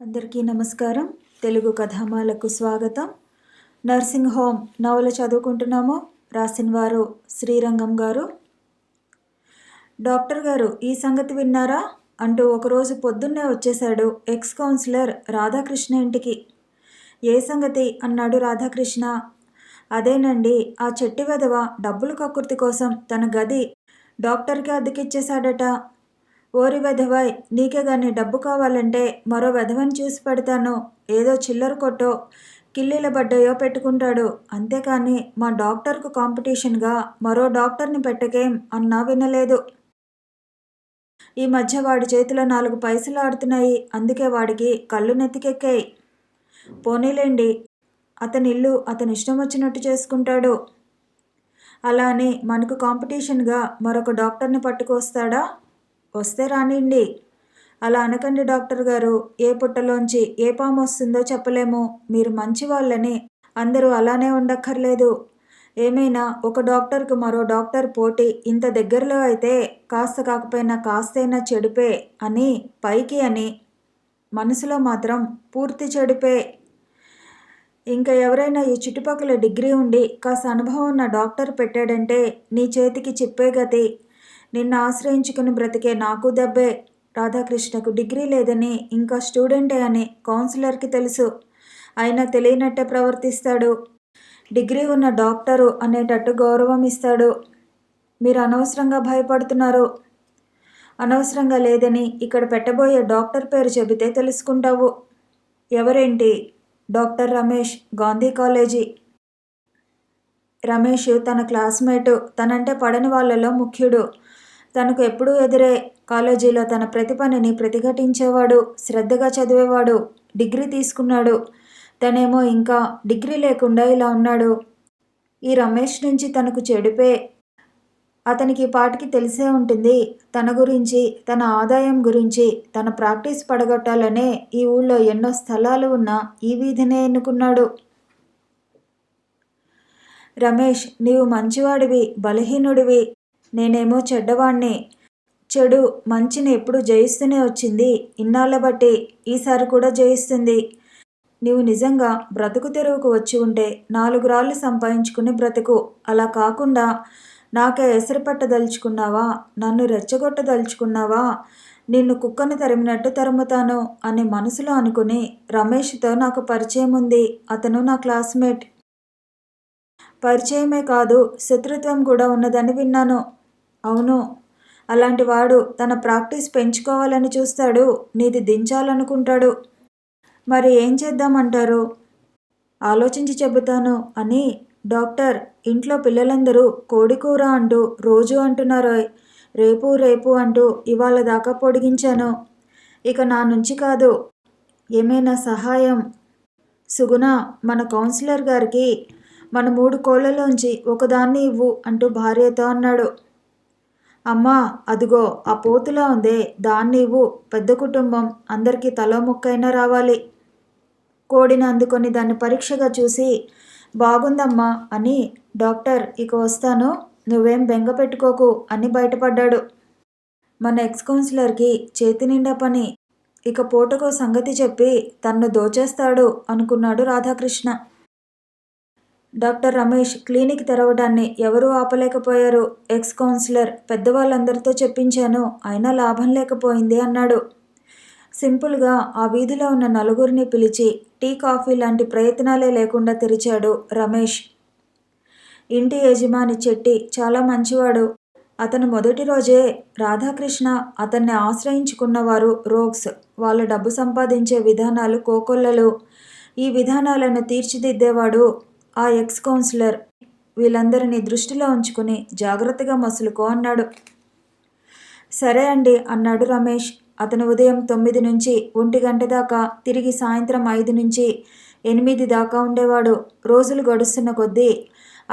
అందరికీ నమస్కారం. తెలుగు కథామాలకు స్వాగతం. నర్సింగ్ హోమ్ నవల చదువుకుంటున్నాము. రాసిన వారు శ్రీరంగం గారు. డాక్టర్ గారు, ఈ సంగతి విన్నారా అంటూ ఒకరోజు పొద్దున్నే వచ్చేశాడు ఎక్స్ కౌన్సిలర్ రాధాకృష్ణ ఇంటికి. ఏ సంగతి అన్నాడు రాధాకృష్ణ. అదేనండి, ఆ చెట్టి వెధవ డబ్బులు కక్కుర్తి కోసం తన గది డాక్టర్కి అద్దెకిచ్చేశాడట. ఓరి వెధవాయ్, నీకే గాని డబ్బు కావాలంటే మరో వెధవని చూసి పెడతాను. ఏదో చిల్లర కొట్టో కిల్లీల బడ్డయో పెట్టుకుంటాడు. అంతేకాని మా డాక్టర్కు కాంపిటీషన్గా మరో డాక్టర్ని పెట్టకేం అన్నా వినలేదు. ఈ మధ్య వాడి చేతిలో 4 పైసలు ఆడుతున్నాయి. అందుకే వాడికి కళ్ళు నెత్తికెక్కాయి. పోనీలేండి, అతని ఇల్లు అతని ఇష్టం వచ్చినట్టు చేసుకుంటాడు. అలా అని మనకు కాంపిటీషన్గా మరొక డాక్టర్ని పట్టుకొస్తాడా? వస్తే రానిండి. అలా అనకండి డాక్టర్ గారు. ఏ పుట్టలోంచి ఏ పాము వస్తుందో చెప్పలేము. మీరు మంచి వాళ్ళని అందరూ అలానే ఉండక్కర్లేదు. ఏమైనా ఒక డాక్టర్కు మరో డాక్టర్ పోటీ ఇంత దగ్గరలో అయితే కాస్త కాకపోయినా కాస్తైనా చెడిపే అని పైకి అని, మనసులో మాత్రం పూర్తి చెడిపే. ఇంకా ఎవరైనా ఈ చుట్టుపక్కల డిగ్రీ ఉండి కాస్త అనుభవం ఉన్న డాక్టర్ పెట్టాడంటే నీ చేతికి చిప్పే గతి. నిన్ను ఆశ్రయించుకుని బ్రతికే నాకు దెబ్బే. రాధాకృష్ణకు డిగ్రీ లేదని, ఇంకా స్టూడెంటే అని కౌన్సిలర్కి తెలుసు. అయినా తెలియనట్టే ప్రవర్తిస్తాడు. డిగ్రీ ఉన్న డాక్టరు అనేటట్టు గౌరవం ఇస్తాడు. మీరు అనవసరంగా భయపడుతున్నారు. అనవసరంగా లేదని ఇక్కడ పెట్టబోయే డాక్టర్ పేరు చెబితే తెలుసుకుంటావు. ఎవరేంటి? Doctor Ramesh, Gandhi college. రమేష్ తన క్లాస్మేటు. తనంటే పడని వాళ్ళలో ముఖ్యుడు. తనకు ఎప్పుడూ ఎదురే. కాలేజీలో తన ప్రతిభని ప్రతిఘటించేవాడు. శ్రద్ధగా చదివేవాడు. డిగ్రీ తీసుకున్నాడు. తనేమో ఇంకా డిగ్రీ లేకుండా ఇలా ఉన్నాడు. ఈ రమేష్ నుంచి తనకు చెడిపే. అతనికి పాటికి తెలిసే ఉంటుంది. తన గురించి, తన ఆదాయం గురించి, తన ప్రాక్టీస్ పడగొట్టాలనే ఈ ఊళ్ళో ఎన్నో స్థలాలు ఉన్నా ఈ వీధినే ఎన్నుకున్నాడు. రమేష్, నీవు మంచివాడివి, బలహీనుడివి. నేనేమో చెడ్డవాణ్ణి. చెడు మంచిని ఎప్పుడు జయిస్తూనే వచ్చింది. ఇన్నాళ్ళ బట్టి ఈసారి కూడా జయిస్తుంది. నీవు నిజంగా బ్రతుకు తెరువుకు వచ్చి ఉంటే 4 రాళ్ళు సంపాదించుకుని బ్రతుకు. అలా కాకుండా నాకే ఎసరు పట్టదలుచుకున్నావా? నన్ను రెచ్చగొట్టదలుచుకున్నావా? నిన్ను కుక్కను తరిమినట్టు తరుముతాను అని మనసులో అనుకుని రమేష్తో నాకు పరిచయం ఉంది. అతను నా క్లాస్మేట్. పరిచయమే కాదు, శత్రుత్వం కూడా ఉన్నదని విన్నాను. అవును, అలాంటి వాడు తన ప్రాక్టీస్ పెంచుకోవాలని చూస్తాడు. నీది దించాలనుకుంటాడు. మరి ఏం చేద్దామంటారు? ఆలోచించి చెబుతాను అని డాక్టర్, ఇంట్లో పిల్లలందరూ కోడికూర అంటూ రోజు అంటున్నారోయ్. రేపు రేపు అంటూ ఇవాళ దాకా పొడిగించాను. ఇక నా నుంచి కాదు. ఏమైనా సహాయం? సుగుణ, మన కౌన్సిలర్ గారికి మన 3 కోళ్లలోంచి ఒకదాన్ని ఇవ్వు అంటూ భార్యతో అన్నాడు. అమ్మా, అదిగో ఆ పోతులా ఉందే, దాన్ని ఇవ్వు. పెద్ద కుటుంబం, అందరికీ తలో ముక్కైనా రావాలి. కోడిని అందుకొని దాన్ని పరీక్షగా చూసి బాగుందమ్మా అని, డాక్టర్ ఇక వస్తాను, నువ్వేం బెంగ పెట్టుకోకు అని బయటపడ్డాడు. మన ఎక్స్ కౌన్సిలర్కి చేతి నిండా పని. ఇక పూటకో సంగతి చెప్పి తన్ను దోచేస్తాడు అనుకున్నాడు రాధాకృష్ణ. డాక్టర్ రమేష్ క్లినిక్ తెరవడాన్ని ఎవరూ ఆపలేకపోయారు. ఎక్స్ కౌన్సిలర్ పెద్దవాళ్ళందరితో చెప్పించాను, అయినా లాభం లేకపోయింది అన్నాడు. సింపుల్గా ఆ వీధిలో ఉన్న నలుగురిని పిలిచి టీ కాఫీ లాంటి ప్రయత్నాలే లేకుండా తెరిచాడు రమేష్. ఇంటి యజమాని చెట్టి చాలా మంచివాడు. అతను మొదటి రోజే రాధాకృష్ణ అతన్ని ఆశ్రయించుకున్నవారు రోగ్స్. వాళ్ళ డబ్బు సంపాదించే విధానాలు కోకొల్లలు. ఈ విధానాలను తీర్చిదిద్దేవాడు ఆ ఎక్స్ కౌన్సిలర్. వీళ్ళందరినీ దృష్టిలో ఉంచుకుని జాగ్రత్తగా మసులుకో అన్నాడు. సరే అండి అన్నాడు రమేష్. అతను ఉదయం 9 నుంచి 1 గంట దాకా, తిరిగి సాయంత్రం 5 నుంచి 8 దాకా ఉండేవాడు. రోజులు గడుస్తున్న కొద్దీ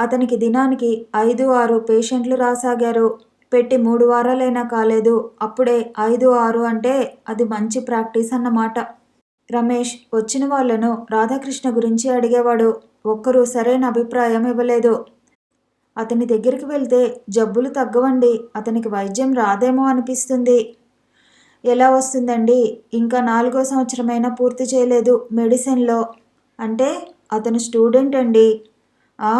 అతనికి దినానికి 5-6 పేషెంట్లు రాసాగారు. పెట్టి 3 వారాలైనా కాలేదు. అప్పుడే 5-6 అంటే అది మంచి ప్రాక్టీస్ అన్నమాట. రమేష్ వచ్చిన వాళ్లను రాధాకృష్ణ గురించి అడిగేవాడు. ఒక్కరూ సరైన అభిప్రాయం ఇవ్వలేదు. అతని దగ్గరికి వెళ్తే జబ్బులు తగ్గవండి, అతనికి వైద్యం రాదేమో అనిపిస్తుంది. ఎలా వస్తుందండి? ఇంకా 4వ సంవత్సరమైనా పూర్తి చేయలేదు మెడిసిన్‌లో. అంటే అతను స్టూడెంట్ అండి. ఆ!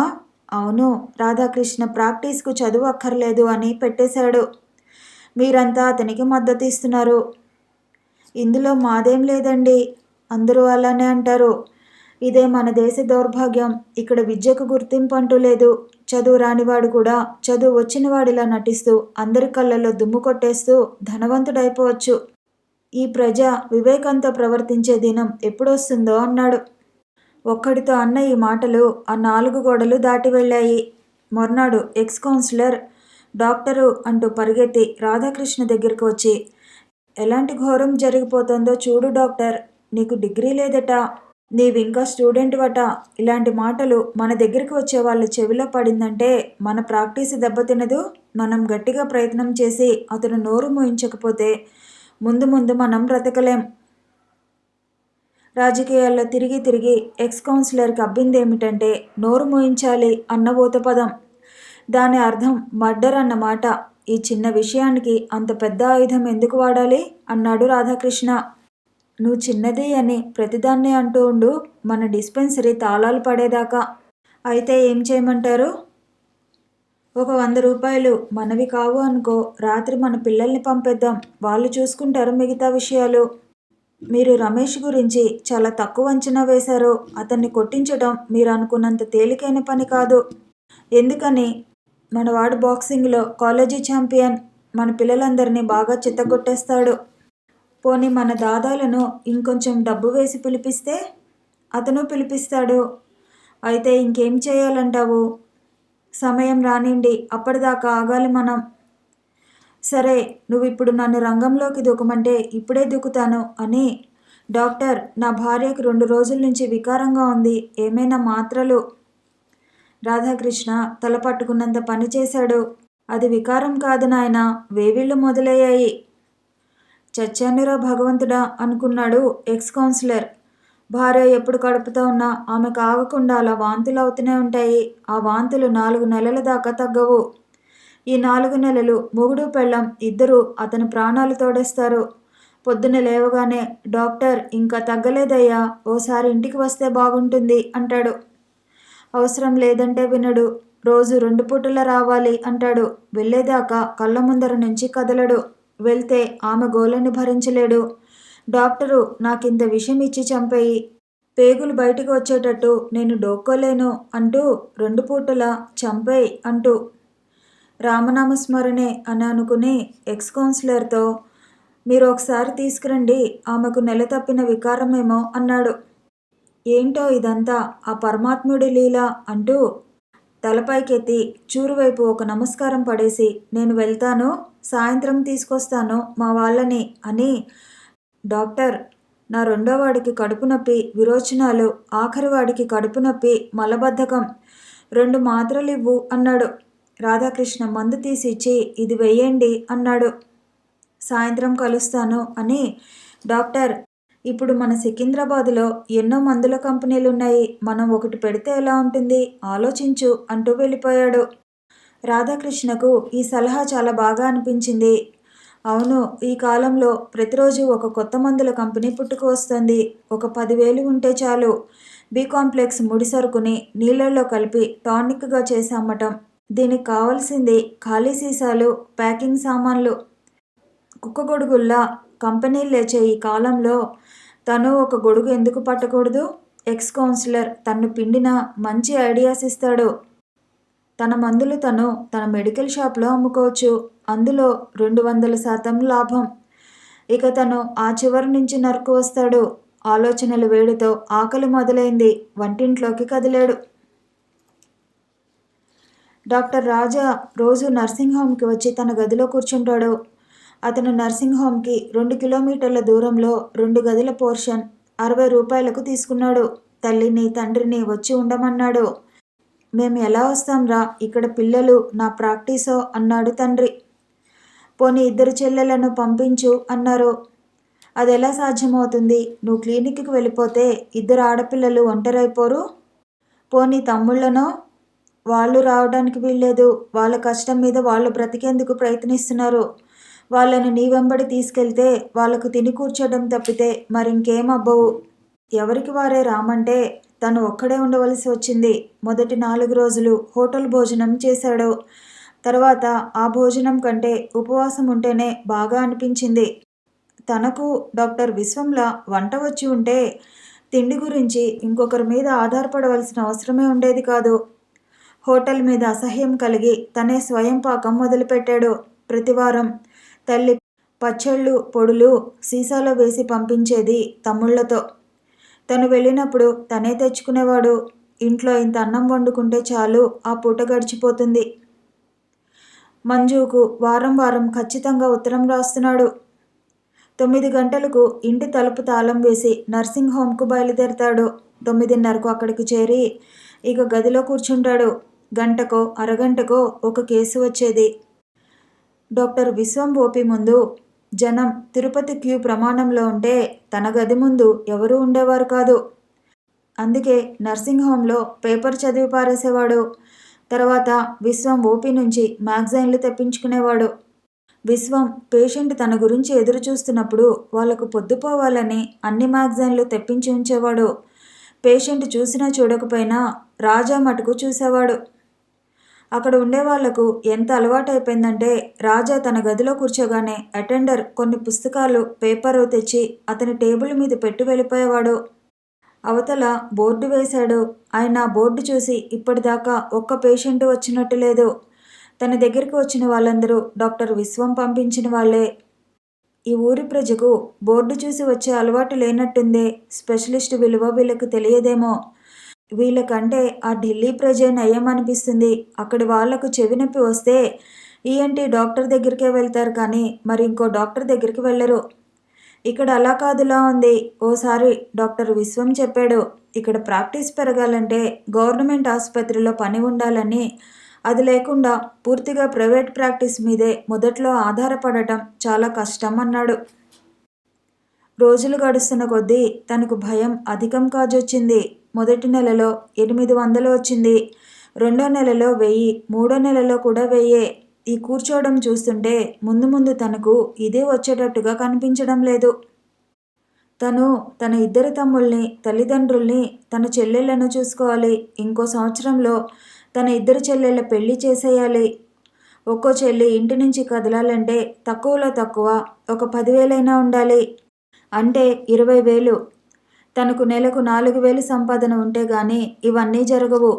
అవును. రాధాకృష్ణ ప్రాక్టీస్‌కు చదువు అక్కర్లేదు అని పెట్టేశాడు. మీరంతా అతనికి మద్దతు ఇస్తున్నారు. ఇందులో మాదేం లేదండి. అందరూ అలానే అంటారు. ఇదే మన దేశ దౌర్భాగ్యం. ఇక్కడ విద్యకు గుర్తింపు అంటూ లేదు. చదువు రానివాడు కూడా చదువు వచ్చినవాడిలా నటిస్తూ అందరి కళ్ళల్లో దుమ్ము కొట్టేస్తూ ధనవంతుడైపోవచ్చు. ఈ ప్రజ వివేకంతో ప్రవర్తించే దినం ఎప్పుడొస్తుందో అన్నాడు. ఒక్కడితో అన్న ఈ మాటలు ఆ 4 గోడలు దాటి వెళ్ళాయి. మర్నాడు ఎక్స్ కౌన్సిలర్ డాక్టరు అంటూ పరిగెత్తి రాధాకృష్ణ దగ్గరకు వచ్చి, ఎలాంటి ఘోరం జరిగిపోతుందో చూడు డాక్టర్. నీకు డిగ్రీ లేదట. నీవింకా స్టూడెంట్‌వట. ఇలాంటి మాటలు మన దగ్గరికి వచ్చే వాళ్ళ చెవిలో పడిందంటే మన ప్రాక్టీస్ దెబ్బతినదు. మనం గట్టిగా ప్రయత్నం చేసి అతను నోరు మూయించకపోతే ముందు ముందు మనం బ్రతకలేం. రాజకీయాల్లో తిరిగి తిరిగి ఎక్స్ కౌన్సిలర్కి అబ్బిందేమిటంటే నోరు మూయించాలి అన్న ఊతపదం. దాని అర్థం మర్డర్ అన్నమాట. ఈ చిన్న విషయానికి అంత పెద్ద ఆయుధం ఎందుకు వాడాలి అన్నాడు రాధాకృష్ణ. నువ్వు చిన్నది అని ప్రతిదాన్ని అంటూ ఉండు, మన డిస్పెన్సరీ తాళాలు పడేదాకా. అయితే ఏం చేయమంటారు? ఒక 100 రూపాయలు మనవి కావు అనుకో. రాత్రి మన పిల్లల్ని పంపేద్దాం. వాళ్ళు చూసుకుంటారు మిగతా విషయాలు. మీరు రమేష్ గురించి చాలా తక్కువ అంచనా వేశారు. అతన్ని కొట్టించడం మీరు అనుకున్నంత తేలికైన పని కాదు. ఎందుకని? మనవాడు బాక్సింగ్లో కాలేజీ ఛాంపియన్. మన పిల్లలందరినీ బాగా చిత్తగొట్టేస్తాడు. పోనీ మన దాదాలను ఇంకొంచెం డబ్బు వేసి పిలిపిస్తే? అతను పిలిపిస్తాడు. అయితే ఇంకేం చేయాలంటావు? సమయం రానిండి, అప్పటిదాకా ఆగాలి మనం. సరే, నువ్విప్పుడు నన్ను రంగంలోకి దూకమంటే ఇప్పుడే దూకుతాను అని. డాక్టర్, నా భార్యకు 2 రోజుల నుంచి వికారంగా ఉంది. ఏమైనా మాత్రలు? రాధాకృష్ణ తల పట్టుకున్నంత పని చేశాడు. అది వికారం కాదు నాయనా, వేవిళ్ళు మొదలయ్యాయి. చచ్చానురా భగవంతుడా అనుకున్నాడు ఎక్స్ కౌన్సిలర్. భార్య ఎప్పుడు కడుపుతో ఉన్నా ఆమెకు ఆగకుండా అలా వాంతులు అవుతూనే ఉంటాయి. ఆ వాంతులు 4 నెలల దాకా తగ్గవు. ఈ 4 నెలలు మొగుడు పెళ్ళాం ఇద్దరూ అతని ప్రాణాలు తోడేస్తారు. పొద్దున లేవగానే, డాక్టర్ ఇంకా తగ్గలేదయ్యా, ఓసారి ఇంటికి వస్తే బాగుంటుంది అంటాడు. అవసరం లేదంటే వినడు. రోజు 2 పూటలా రావాలి అంటాడు. వెళ్ళేదాకా కళ్ళ ముందర నుంచి కదలడు. వెళ్తే ఆమె గోలని భరించలేడు. డాక్టరు, నాకింత విషం ఇచ్చి చంపేయి, పేగులు బయటికి వచ్చేటట్టు నేను డోక్కోలేను అంటూ 2 పూటలా చంపేయ్ అంటూ. రామనామస్మరణే అని అనుకుని ఎక్స్ కౌన్సిలర్తో, మీరు ఒకసారి తీసుకురండి, ఆమెకు నెల తప్పిన వికారమేమో అన్నాడు. ఏంటో ఇదంతా ఆ పరమాత్ముడి లీల అంటూ తలపైకెత్తి చూరువైపు ఒక నమస్కారం పడేసి, నేను వెళ్తాను, సాయంత్రం తీసుకొస్తాను మా వాళ్ళని అని. డాక్టర్, నా 2వ వాడికి కడుపు నొప్పి, విరోచనాలు, ఆఖరి వాడికి కడుపు నొప్పి, మలబద్ధకం, 2 మాత్రలు ఇవ్వు అన్నాడు. రాధాకృష్ణ మందు తీసి ఇచ్చి, ఇది వెయ్యండి అన్నాడు. సాయంత్రం కలుస్తాను అని. డాక్టర్, ఇప్పుడు మన సికింద్రాబాదులో ఎన్నో మందుల కంపెనీలున్నాయి. మనం ఒకటి పెడితే ఎలా ఉంటుంది ఆలోచించు అంటూ వెళ్ళిపోయాడు. రాధాకృష్ణకు ఈ సలహా చాలా బాగా అనిపించింది. అవును, ఈ కాలంలో ప్రతిరోజు ఒక కొత్త మందుల కంపెనీ పుట్టుకు వస్తుంది. ఒక 10,000 ఉంటే చాలు. బి కాంప్లెక్స్ ముడి సరుకుని నీళ్ళల్లో కలిపి టానిక్గా చేసి అమ్మటం. దీనికి కావాల్సింది ఖాళీ సీసాలు, ప్యాకింగ్ సామాన్లు. కుక్కగొడుగుల్లా కంపెనీలు లేచే ఈ కాలంలో తను ఒక గొడుగు ఎందుకు పట్టకూడదు? ఎక్స్ కౌన్సిలర్ తన్ను పిండిన మంచి ఐడియాస్ ఇస్తాడు. తన మందులు తను తన మెడికల్ షాప్లో అమ్ముకోవచ్చు. అందులో 200% లాభం. ఇక తను ఆ చివరి నుంచి నరుకు వస్తాడు. ఆలోచనల వేడితో ఆకలి మొదలైంది. వంటింట్లోకి కదిలాడు. డాక్టర్ రాజా రోజు నర్సింగ్ హోమ్కి వచ్చి తన గదిలో కూర్చుంటాడు. అతను నర్సింగ్ హోమ్కి 2 కిలోమీటర్ల దూరంలో 2 గదుల పోర్షన్ 60 రూపాయలకు తీసుకున్నాడు. తల్లిని తండ్రిని వచ్చి ఉండమన్నాడు. మేము ఎలా వస్తాంరా, ఇక్కడ పిల్లలు, నా ప్రాక్టీసో అన్నాడు తండ్రి. పోనీ 2 చెల్లెలను పంపించు అన్నారు. అదెలా సాధ్యమవుతుంది? నువ్వు క్లినిక్కి వెళ్ళిపోతే 2 ఆడపిల్లలు ఒంటరైపోరు? పోనీ తమ్ముళ్ళనో? వాళ్ళు రావడానికి వీల్లేదు. వాళ్ళ కష్టం మీద వాళ్ళు బ్రతికేందుకు ప్రయత్నిస్తున్నారు. వాళ్ళని నీ వెంబడి తీసుకెళ్తే వాళ్ళకు తిని కూర్చోడం తప్పితే మరింకేం అబ్బవు. ఎవరికి వారే రామంటే తను ఒక్కడే ఉండవలసి వచ్చింది. మొదటి 4 రోజులు హోటల్ భోజనం చేశాడు. తర్వాత ఆ భోజనం కంటే ఉపవాసం ఉంటేనే బాగా అనిపించింది. తనకు డాక్టర్ విశ్వంలా వంట వచ్చి ఉంటే తిండి గురించి ఇంకొకరి మీద ఆధారపడవలసిన అవసరమే ఉండేది కాదు. హోటల్ మీద అసహ్యం కలిగి తనే స్వయం పాకం మొదలుపెట్టాడు. ప్రతివారం తల్లి పచ్చళ్ళు పొడులు సీసాలో వేసి పంపించేది తమ్ముళ్లతో. తను వెళ్ళినప్పుడు తనే తెచ్చుకునేవాడు. ఇంట్లో ఇంత అన్నం వండుకుంటే చాలు, ఆ పూట గడిచిపోతుంది. మంజుకు వారం వారం ఖచ్చితంగా ఉత్తరం రాస్తున్నాడు. 9 గంటలకు ఇంటి తలుపు తాళం వేసి నర్సింగ్ హోమ్కు బయలుదేరతాడు. 9:30కు అక్కడికి చేరి ఇక గదిలో కూర్చుంటాడు. గంటకో అరగంటకో ఒక కేసు వచ్చేది. డాక్టర్ విశ్వం ఓపీ ముందు జనం తిరుపతి క్యూ ప్రమాణంలో ఉంటే తన గది ముందు ఎవరూ ఉండేవారు కాదు. అందుకే నర్సింగ్ హోంలో పేపర్ చదివి పారేసేవాడు. తర్వాత విశ్వం ఓపీ నుంచి మ్యాగజైన్లు తెప్పించుకునేవాడు. విశ్వం పేషెంట్ తన గురించి ఎదురు చూస్తున్నప్పుడు వాళ్లకు పొద్దుపోవాలని అన్ని మ్యాగజైన్లు తెప్పించి ఉంచేవాడు. పేషెంట్ చూసినా చూడకపోయినా రాజా మటుకు చూసేవాడు. అక్కడ ఉండేవాళ్లకు ఎంత అలవాటైపోయిందంటే రాజా తన గదిలో కూర్చోగానే అటెండర్ కొన్ని పుస్తకాలు పేపరు తెచ్చి అతని టేబుల్ మీద పెట్టి వెళ్ళిపోయేవాడు. అవతల బోర్డు వేశాడు. ఆయన బోర్డు చూసి ఇప్పటిదాకా ఒక్క పేషెంట్ వచ్చినట్టు లేదు. తన దగ్గరికి వచ్చిన వాళ్ళందరూ డాక్టర్ విశ్వం పంపించిన వాళ్లే. ఈ ఊరి ప్రజకు బోర్డు చూసి వచ్చే అలవాటు లేనట్టుందే. స్పెషలిస్ట్ విలువ వీళ్ళకు తెలియదేమో. వీళ్ళకంటే ఆ ఢిల్లీ ప్రజే నయం అనిపిస్తుంది. అక్కడి వాళ్లకు చెవి నొప్పి వస్తే ఈఎన్టీ డాక్టర్ దగ్గరికే వెళ్తారు కానీ మరి ఇంకో డాక్టర్ దగ్గరికి వెళ్ళరు. ఇక్కడ అలా కాదులా ఉంది. ఓసారి డాక్టర్ విశ్వం చెప్పాడు, ఇక్కడ ప్రాక్టీస్ పెరగాలంటే గవర్నమెంట్ ఆసుపత్రిలో పని ఉండాలని, అది లేకుండా పూర్తిగా ప్రైవేట్ ప్రాక్టీస్ మీదే మొదట్లో ఆధారపడటం చాలా కష్టం అన్నాడు. రోజులు గడుస్తున్న కొద్దీ తనకు భయం అధికం కాజొచ్చింది. మొదటి నెలలో 800 వచ్చింది. 2వ నెలలో 1000, 3వ నెలలో కూడా 1000. ఈ కూర్చోవడం చూస్తుంటే ముందు ముందు తనకు ఇదే వచ్చేటట్టుగా కనిపించడం లేదు. తను తన 2 తమ్ముల్ని, తల్లిదండ్రుల్ని, తన చెల్లెళ్లను చూసుకోవాలి. ఇంకో సంవత్సరంలో తన 2 చెల్లెళ్ల పెళ్లి చేసేయాలి. ఒక్కో చెల్లి ఇంటి నుంచి కదలాలంటే తక్కువలో తక్కువ ఒక 10,000 ఉండాలి. అంటే 20,000. తనకు నెలకు 4,000 సంపాదన ఉంటే గాని ఇవన్నీ జరగవు.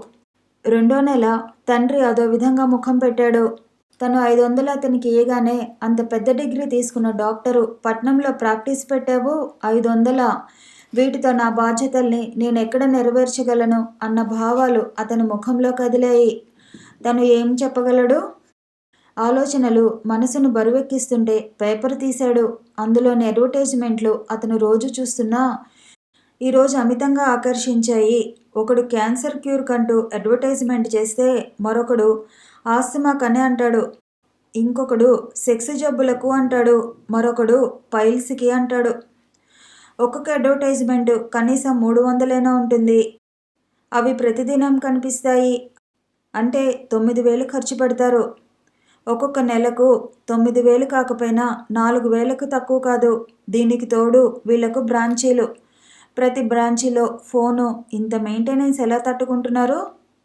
2వ నెల తండ్రి అదో విధంగా ముఖం పెట్టాడు. తను 500 అతనికి ఇయ్యగానే అంత పెద్ద డిగ్రీ తీసుకున్న డాక్టరు పట్నంలో ప్రాక్టీస్ పెట్టావు, 500. వీటితో నా బాధ్యతల్ని నేనెక్కడ నెరవేర్చగలను అన్న భావాలు అతని ముఖంలో కదిలాయి. తను ఏం చెప్పగలడు? ఆలోచనలు మనసును బరువెక్కిస్తుంటే పేపర్ తీశాడు. అందులోని అడ్వర్టైజ్మెంట్లు అతను రోజు చూస్తున్నా ఈరోజు అమితంగా ఆకర్షించాయి. ఒకడు క్యాన్సర్ క్యూర్ కంటూ అడ్వర్టైజ్మెంట్ చేస్తే మరొకడు ఆస్తమాకనే అంటాడు. ఇంకొకడు సెక్స్ జబ్బులకు అంటాడు. మరొకడు పైల్స్కి అంటాడు. ఒక్కొక్క అడ్వర్టైజ్మెంట్ కనీసం 300 ఉంటుంది. అవి ప్రతిదినం కనిపిస్తాయి. అంటే 9,000 ఖర్చు పెడతారు. ఒక్కొక్క నెలకు 9,000 కాకపోయినా 4,000కు తక్కువ కాదు. దీనికి తోడు వీళ్లకు బ్రాంచీలు. ప్రతి బ్రాంచీలో ఫోను. ఇంత మెయింటెనెన్స్ ఎలా తట్టుకుంటున్నారు?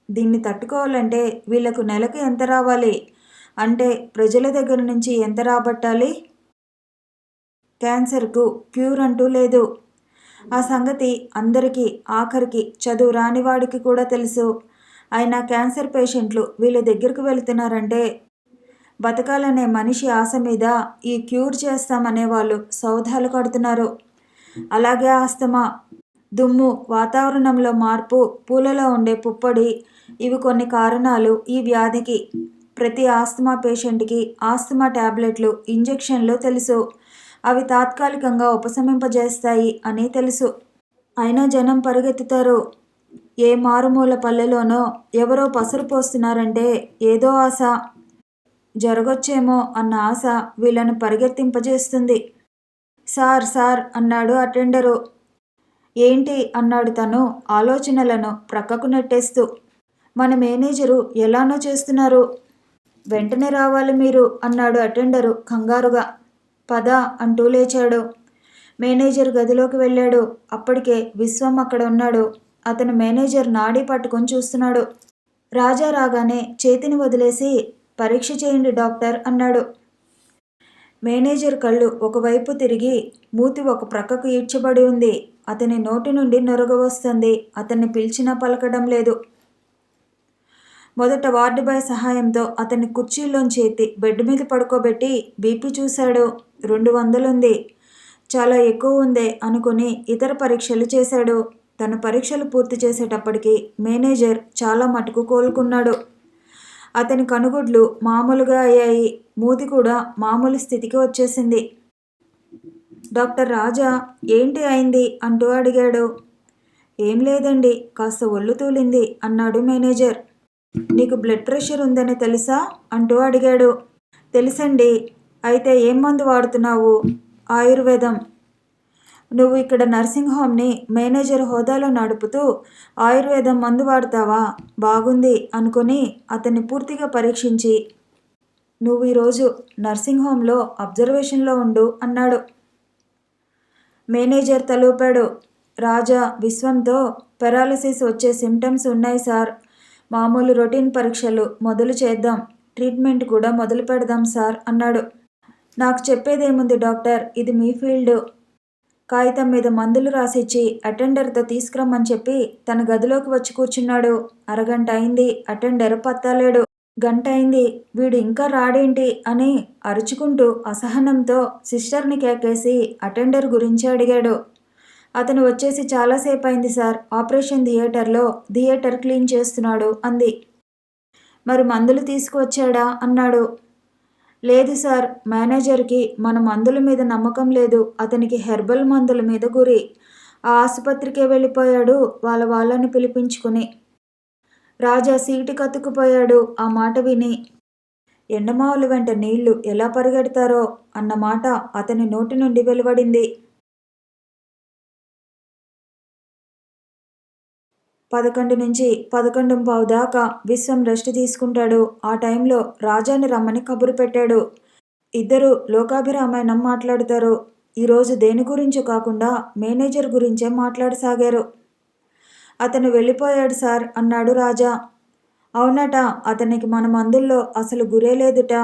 దీన్ని తట్టుకోవాలంటే వీళ్లకు నెలకు ఎంత రావాలి? అంటే ప్రజల దగ్గర నుంచి ఎంత రాబట్టాలి? క్యాన్సర్కు క్యూర్ అంటూ లేదు. ఆ సంగతి అందరికీ, ఆఖరికి చదువు రానివాడికి కూడా తెలుసు. అయినా క్యాన్సర్ పేషెంట్లు వీళ్ళ దగ్గరకు వెళుతున్నారంటే బతకాలనే మనిషి ఆశ మీద ఈ క్యూర్ చేస్తామనే వాళ్ళు సౌధాలు కడుతున్నారు. అలాగే ఆస్తమా, దుమ్ము, వాతావరణంలో మార్పు, పూలలో ఉండే పుప్పొడి, ఇవి కొన్ని కారణాలు ఈ వ్యాధికి. ప్రతి ఆస్తమా పేషెంట్కి ఆస్తమా టాబ్లెట్లు, ఇంజెక్షన్లు తెలుసు. అవి తాత్కాలికంగా ఉపశమింపజేస్తాయి అని తెలుసు. అయినా జనం పరిగెత్తుతారు. ఏ మారుమూల పల్లెలోనో ఎవరో పసరు పోస్తున్నారంటే ఏదో ఆశ, జరగొచ్చేమో అన్న ఆశ వీళ్ళను పరిగెత్తింపజేస్తుంది. సార్ సార్ అన్నాడు అటెండరు. ఏంటి అన్నాడు తను ఆలోచనలను ప్రక్కకు నెట్టేస్తూ. మన మేనేజరు ఎలానో చేస్తున్నారు. వెంటనే రావాలి మీరు అన్నాడు అటెండరు కంగారుగా. పద అంటూ లేచాడు. మేనేజర్ గదిలోకి వెళ్ళాడు. అప్పటికే విశ్వం అక్కడ ఉన్నాడు. అతను మేనేజర్ నాడీ పట్టుకొని చూస్తున్నాడు. రాజా రాగానే చేతిని వదిలేసి పరీక్ష చేయండి డాక్టర్ అన్నాడు. మేనేజర్ కళ్ళు ఒకవైపు తిరిగి మూతి ఒక ప్రక్కకు ఈడ్చబడి ఉంది. అతని నోటి నుండి నొరగ వస్తుంది. అతన్ని పిలిచినా పలకడం లేదు. మొదట వార్డు బాయ్ సహాయంతో అతన్ని కుర్చీలోంచి ఎత్తి బెడ్ మీద పడుకోబెట్టి బీపీ చూశాడు. 200 ఉంది. చాలా ఎక్కువ ఉందే అనుకుని ఇతర పరీక్షలు చేశాడు. తన పరీక్షలు పూర్తి చేసేటప్పటికి మేనేజర్ చాలా మటుకు కోలుకున్నాడు. అతని కనుగుడ్లు మామూలుగా అయ్యాయి. మూతి కూడా మామూలు స్థితికి వచ్చేసింది. డాక్టర్ రాజా ఏంటి అయింది అంటూ అడిగాడు. ఏం లేదండి, కాస్త ఒళ్ళు తూలింది అన్నాడు మేనేజర్. నీకు బ్లడ్ ప్రెషర్ ఉందని తెలుసా అంటూ అడిగాడు. తెలుసండి. అయితే ఏం మందు వాడుతున్నావు? ఆయుర్వేదం. నువ్వు ఇక్కడ నర్సింగ్ హోమ్ని మేనేజర్ హోదాలో నడుపుతూ ఆయుర్వేదం మందు వాడతావా? బాగుంది అనుకుని అతన్ని పూర్తిగా పరీక్షించి నువ్వు ఈరోజు నర్సింగ్ హోమ్లో అబ్జర్వేషన్లో ఉండు అన్నాడు. మేనేజర్ తలూపాడు. రాజా విశ్వంతో పెరాలసిస్ వచ్చే సిమ్టమ్స్ ఉన్నాయి సార్. మామూలు రొటీన్ పరీక్షలు మొదలు చేద్దాం, ట్రీట్మెంట్ కూడా మొదలు పెడదాం సార్ అన్నాడు. నాకు చెప్పేదేముంది డాక్టర్, ఇది మీ ఫీల్డ్. కాగితం మీద మందులు రాసిచ్చి అటెండర్తో తీసుకురమ్మని చెప్పి తన గదిలోకి వచ్చి కూర్చున్నాడు. అరగంట అయింది. అటెండర్ పత్తాలేడు. గంట అయింది. వీడు ఇంకా రాడేంటి అని అరుచుకుంటూ అసహనంతో సిస్టర్ని కేకేసి అటెండర్ గురించి అడిగాడు. అతను వచ్చేసి చాలాసేపు అయింది సార్. ఆపరేషన్ థియేటర్ క్లీన్ చేస్తున్నాడు అంది. మరి మందులు తీసుకువచ్చాడా అన్నాడు. లేదు సార్, మేనేజర్కి మన మందుల మీద నమ్మకం లేదు. అతనికి హెర్బల్ మందుల మీద గురి. ఆ ఆసుపత్రికే వెళ్ళిపోయాడు వాళ్ళని పిలిపించుకుని. రాజా సీటు కత్తుకుపోయాడు ఆ మాట విని. ఎండమావుల వెంట నీళ్లు ఎలా పరిగెడతారో అన్న మాట అతని నోటి నుండి వెలువడింది. 11 నుంచి 11:15 దాకా విశ్వం రెస్ట్ తీసుకుంటాడు. ఆ టైంలో రాజాని రమ్మని కబురు పెట్టాడు. ఇద్దరు లోకాభిరామాయణం మాట్లాడుతారు. ఈరోజు దేని గురించో కాకుండా మేనేజర్ గురించే మాట్లాడసాగారు. అతను వెళ్ళిపోయాడు సార్ అన్నాడు రాజా. అవునట, అతనికి మన మందుల్లో అసలు గురే లేదుట.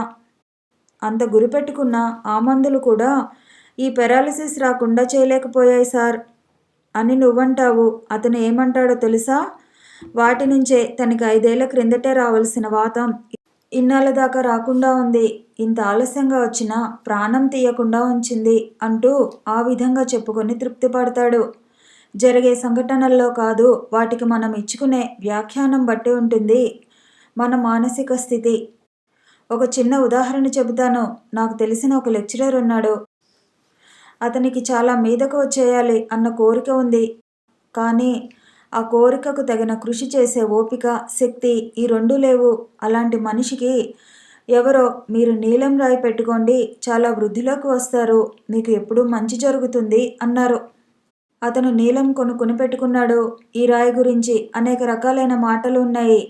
అంత గురి పెట్టుకున్న ఆ మందులు కూడా ఈ పెరాలసిస్ రాకుండా చేయలేకపోయాయి సార్ అని నువ్వంటావు. అతను ఏమంటాడో తెలుసా? వాటి నుంచే తనకి 5 ఏళ్ల క్రిందటే రావాల్సిన వాతం ఇన్నాళ్ళ దాకా రాకుండా ఉంది. ఇంత ఆలస్యంగా వచ్చినా ప్రాణం తీయకుండా ఉంచింది అంటూ ఆ విధంగా చెప్పుకొని తృప్తి పడతాడు. జరిగే సంఘటనల్లో కాదు, వాటికి మనం ఇచ్చుకునే వ్యాఖ్యానం బట్టి ఉంటుంది మన మానసిక స్థితి. ఒక చిన్న ఉదాహరణ చెబుతాను. నాకు తెలిసిన ఒక లెక్చరర్ ఉన్నాడు. అతనికి చాలా మీదకు వచ్చేయాలి అన్న కోరిక ఉంది. కానీ ఆ కోరికకు తగిన కృషి చేసే ఓపిక, శక్తి ఈ 2 లేవు. అలాంటి మనిషికి ఎవరో మీరు నీలం రాయి పెట్టుకోండి, చాలా వృద్ధిలోకి వస్తారు, మీకు ఎప్పుడూ మంచి జరుగుతుంది అన్నారు. అతను నీలం కొనుక్కొని పెట్టుకున్నాడు. ఈ రాయి గురించి అనేక రకాలైన మాటలు ఉన్నాయి.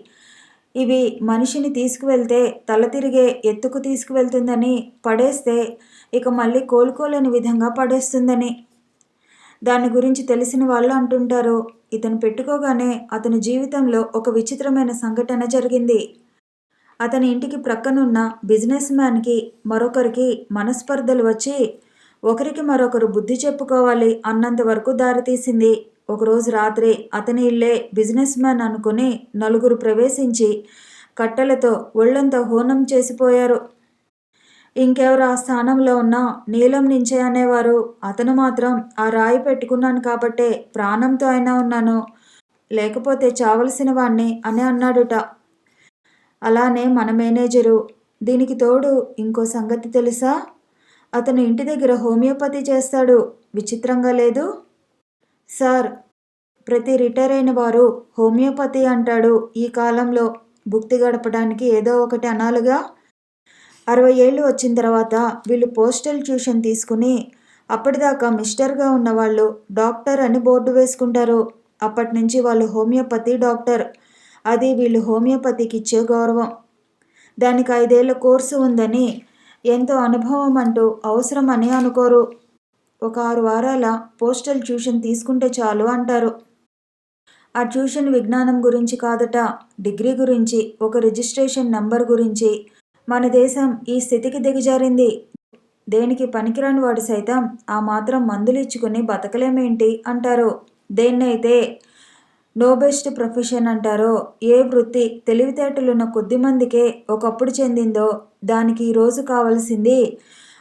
ఇవి మనిషిని తీసుకువెళ్తే తల తిరిగే ఎత్తుకు తీసుకువెళ్తుందని, పడేస్తే ఇక మళ్ళీ కోలుకోలేని విధంగా పడేస్తుందని. దాని గురించి తెలిసిన వాళ్ళు అంటుంటారు. ఇతను పెట్టుకోగానే అతని జీవితంలో ఒక విచిత్రమైన సంఘటన జరిగింది. అతని ఇంటికి ప్రక్కనున్న బిజినెస్ మ్యాన్కి మరొకరికి మనస్పర్ధలు వచ్చి ఒకరికి మరొకరు బుద్ధి చెప్పుకోవాలి అన్నంత వరకు దారితీసింది. ఒకరోజు రాత్రి అతని ఇల్లే బిజినెస్ మ్యాన్ అనుకుని 4 ప్రవేశించి కట్టెలతో ఒళ్ళంతా హోనం చేసిపోయారు. ఇంకెవరు ఆ స్థానంలో ఉన్నా నీలం నుంచే అనేవారు. అతను మాత్రం ఆ రాయి పెట్టుకున్నాను కాబట్టే ప్రాణంతో అయినా ఉన్నాను, లేకపోతే చావలసిన వాణ్ణి అని అన్నాడుట. అలానే మన మేనేజరు. దీనికి తోడు ఇంకో సంగతి తెలుసా? అతను ఇంటి దగ్గర హోమియోపతి చేస్తాడు. విచిత్రంగా లేదు సార్? ప్రతి రిటైర్ అయిన వారు హోమియోపతి అంటాడు. ఈ కాలంలో భుక్తి గడపడానికి ఏదో ఒకటి అనాలిగా. 60 ఏళ్ళు వచ్చిన తర్వాత వీళ్ళు పోస్టల్ ట్యూషన్ తీసుకుని అప్పటిదాకా మిస్టర్గా ఉన్నవాళ్ళు డాక్టర్ అని బోర్డు వేసుకుంటారు. అప్పటి నుంచి వాళ్ళు హోమియోపతి డాక్టర్. అది వీళ్ళు హోమియోపతికి ఇచ్చే గౌరవం. దానికి 5 ఏళ్ల కోర్సు ఉందని, ఎంతో అనుభవం అంటూ అవసరమని అనుకోరు. ఒక 6 వారాల పోస్టల్ ట్యూషన్ తీసుకుంటే చాలు అంటారు. ఆ ట్యూషన్ విజ్ఞానం గురించి కాదట, డిగ్రీ గురించి, ఒక రిజిస్ట్రేషన్ నంబర్ గురించి. మన దేశం ఈ స్థితికి దిగజారింది. దేనికి పనికిరాని వాడు సైతం ఆ మాత్రం మందులు ఇచ్చుకుని బతకలేమేంటి అంటారు. దేన్నైతే నోబెస్ట్ ప్రొఫెషన్ అంటారో, ఏ వృత్తి తెలివితేటలున్న కొద్దిమందికే ఒకప్పుడు చెందిందో, దానికి ఈరోజు కావలసింది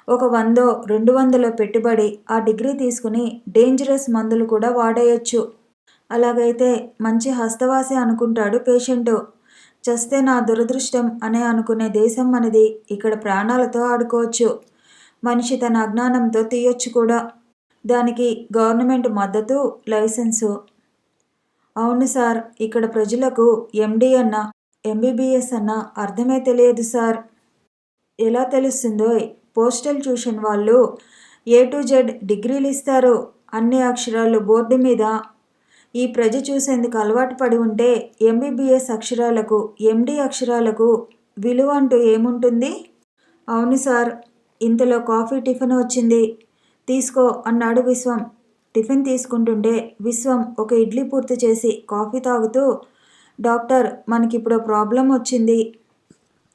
ఒక 100 200 పెట్టుబడి. ఆ డిగ్రీ తీసుకుని డేంజరస్ మందులు కూడా వాడేయచ్చు. అలాగైతే మంచి హస్తవాసి అనుకుంటాడు పేషెంటు. చస్తే నా దురదృష్టం అనే అనుకునే దేశం మనది. ఇక్కడ ప్రాణాలతో ఆడుకోవచ్చు. మనిషి తన అజ్ఞానంతో తీయొచ్చు కూడా. దానికి గవర్నమెంట్ మద్దతు, లైసెన్సు. అవును సార్, ఇక్కడ ప్రజలకు ఎండి అన్న, ఎంబీబీఎస్ అన్న అర్థమే తెలియదు సార్. ఎలా తెలుస్తుందోయ్? పోస్టల్ ట్యూషన్ వాళ్ళు A to Z డిగ్రీలు ఇస్తారు. అన్ని అక్షరాలు బోర్డు మీద. ఈ ప్రజ చూసేందుకు అలవాటు పడి ఉంటే ఎంబీబీఎస్ అక్షరాలకు, ఎండి అక్షరాలకు విలువ అంటూ ఏముంటుంది? అవును సార్. ఇంతలో కాఫీ టిఫిన్ వచ్చింది. తీసుకో అన్నాడు విశ్వం. టిఫిన్ తీసుకుంటుంటే విశ్వం ఒక ఇడ్లీ పూర్తి చేసి కాఫీ తాగుతూ, డాక్టర్, మనకిప్పుడు ప్రాబ్లం వచ్చింది.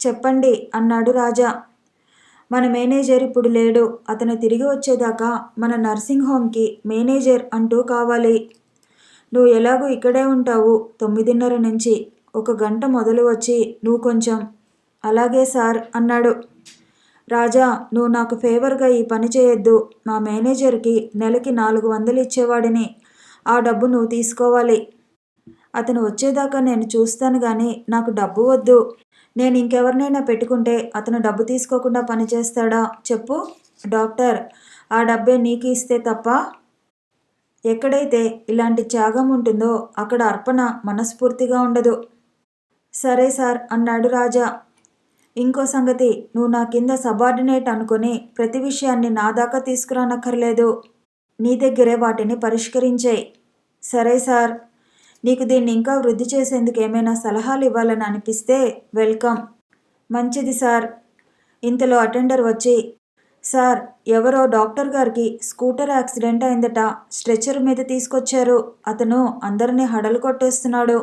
చెప్పండి అన్నాడు రాజా. మన మేనేజర్ ఇప్పుడు లేడు. అతను తిరిగి వచ్చేదాకా మన నర్సింగ్ హోమ్కి మేనేజర్ అంటూ కావాలి. నువ్వు ఎలాగూ ఇక్కడే ఉంటావు 9:30 నుంచి. 1 గంట మొదలు వచ్చి నువ్వు కొంచెం. అలాగే సార్ అన్నాడు. రాజా, నువ్వు నాకు ఫేవర్గా ఈ పని చేయొద్దు. మా మేనేజర్కి నెలకి 400 ఇచ్చేవాడిని. ఆ డబ్బు నువ్వు తీసుకోవాలి. అతను వచ్చేదాకా నేను చూస్తాను గాని నాకు డబ్బు వద్దు. నేను ఇంకెవరినైనా పెట్టుకుంటే అతను డబ్బు తీసుకోకుండా పనిచేస్తాడా చెప్పు? డాక్టర్, ఆ డబ్బే నీకు ఇస్తే తప్ప. ఎక్కడైతే ఇలాంటి త్యాగం ఉంటుందో అక్కడ అర్పణ మనస్ఫూర్తిగా ఉండదు. సరే సార్ అన్నాడు రాజా. ఇంకో సంగతి, నువ్వు నా కింద సబార్డినేట్ అనుకుని ప్రతి విషయాన్ని నా దాకా తీసుకురానక్కర్లేదు. నీ దగ్గరే వాటిని పరిష్కరించేయి. సరే సార్. నీకు దీన్ని ఇంకా వృద్ధి చేసేందుకు ఏమైనా సలహాలు ఇవ్వాలని అనిపిస్తే వెల్కమ్. మంచిది సార్. ఇంతలో అటెండర్ వచ్చి, సార్, ఎవరో డాక్టర్ గారికి స్కూటర్ యాక్సిడెంట్ అయిందట. స్ట్రెచర్ మీద తీసుకొచ్చారు. అతను అందరినీ హడలు కొట్టేస్తున్నాడు.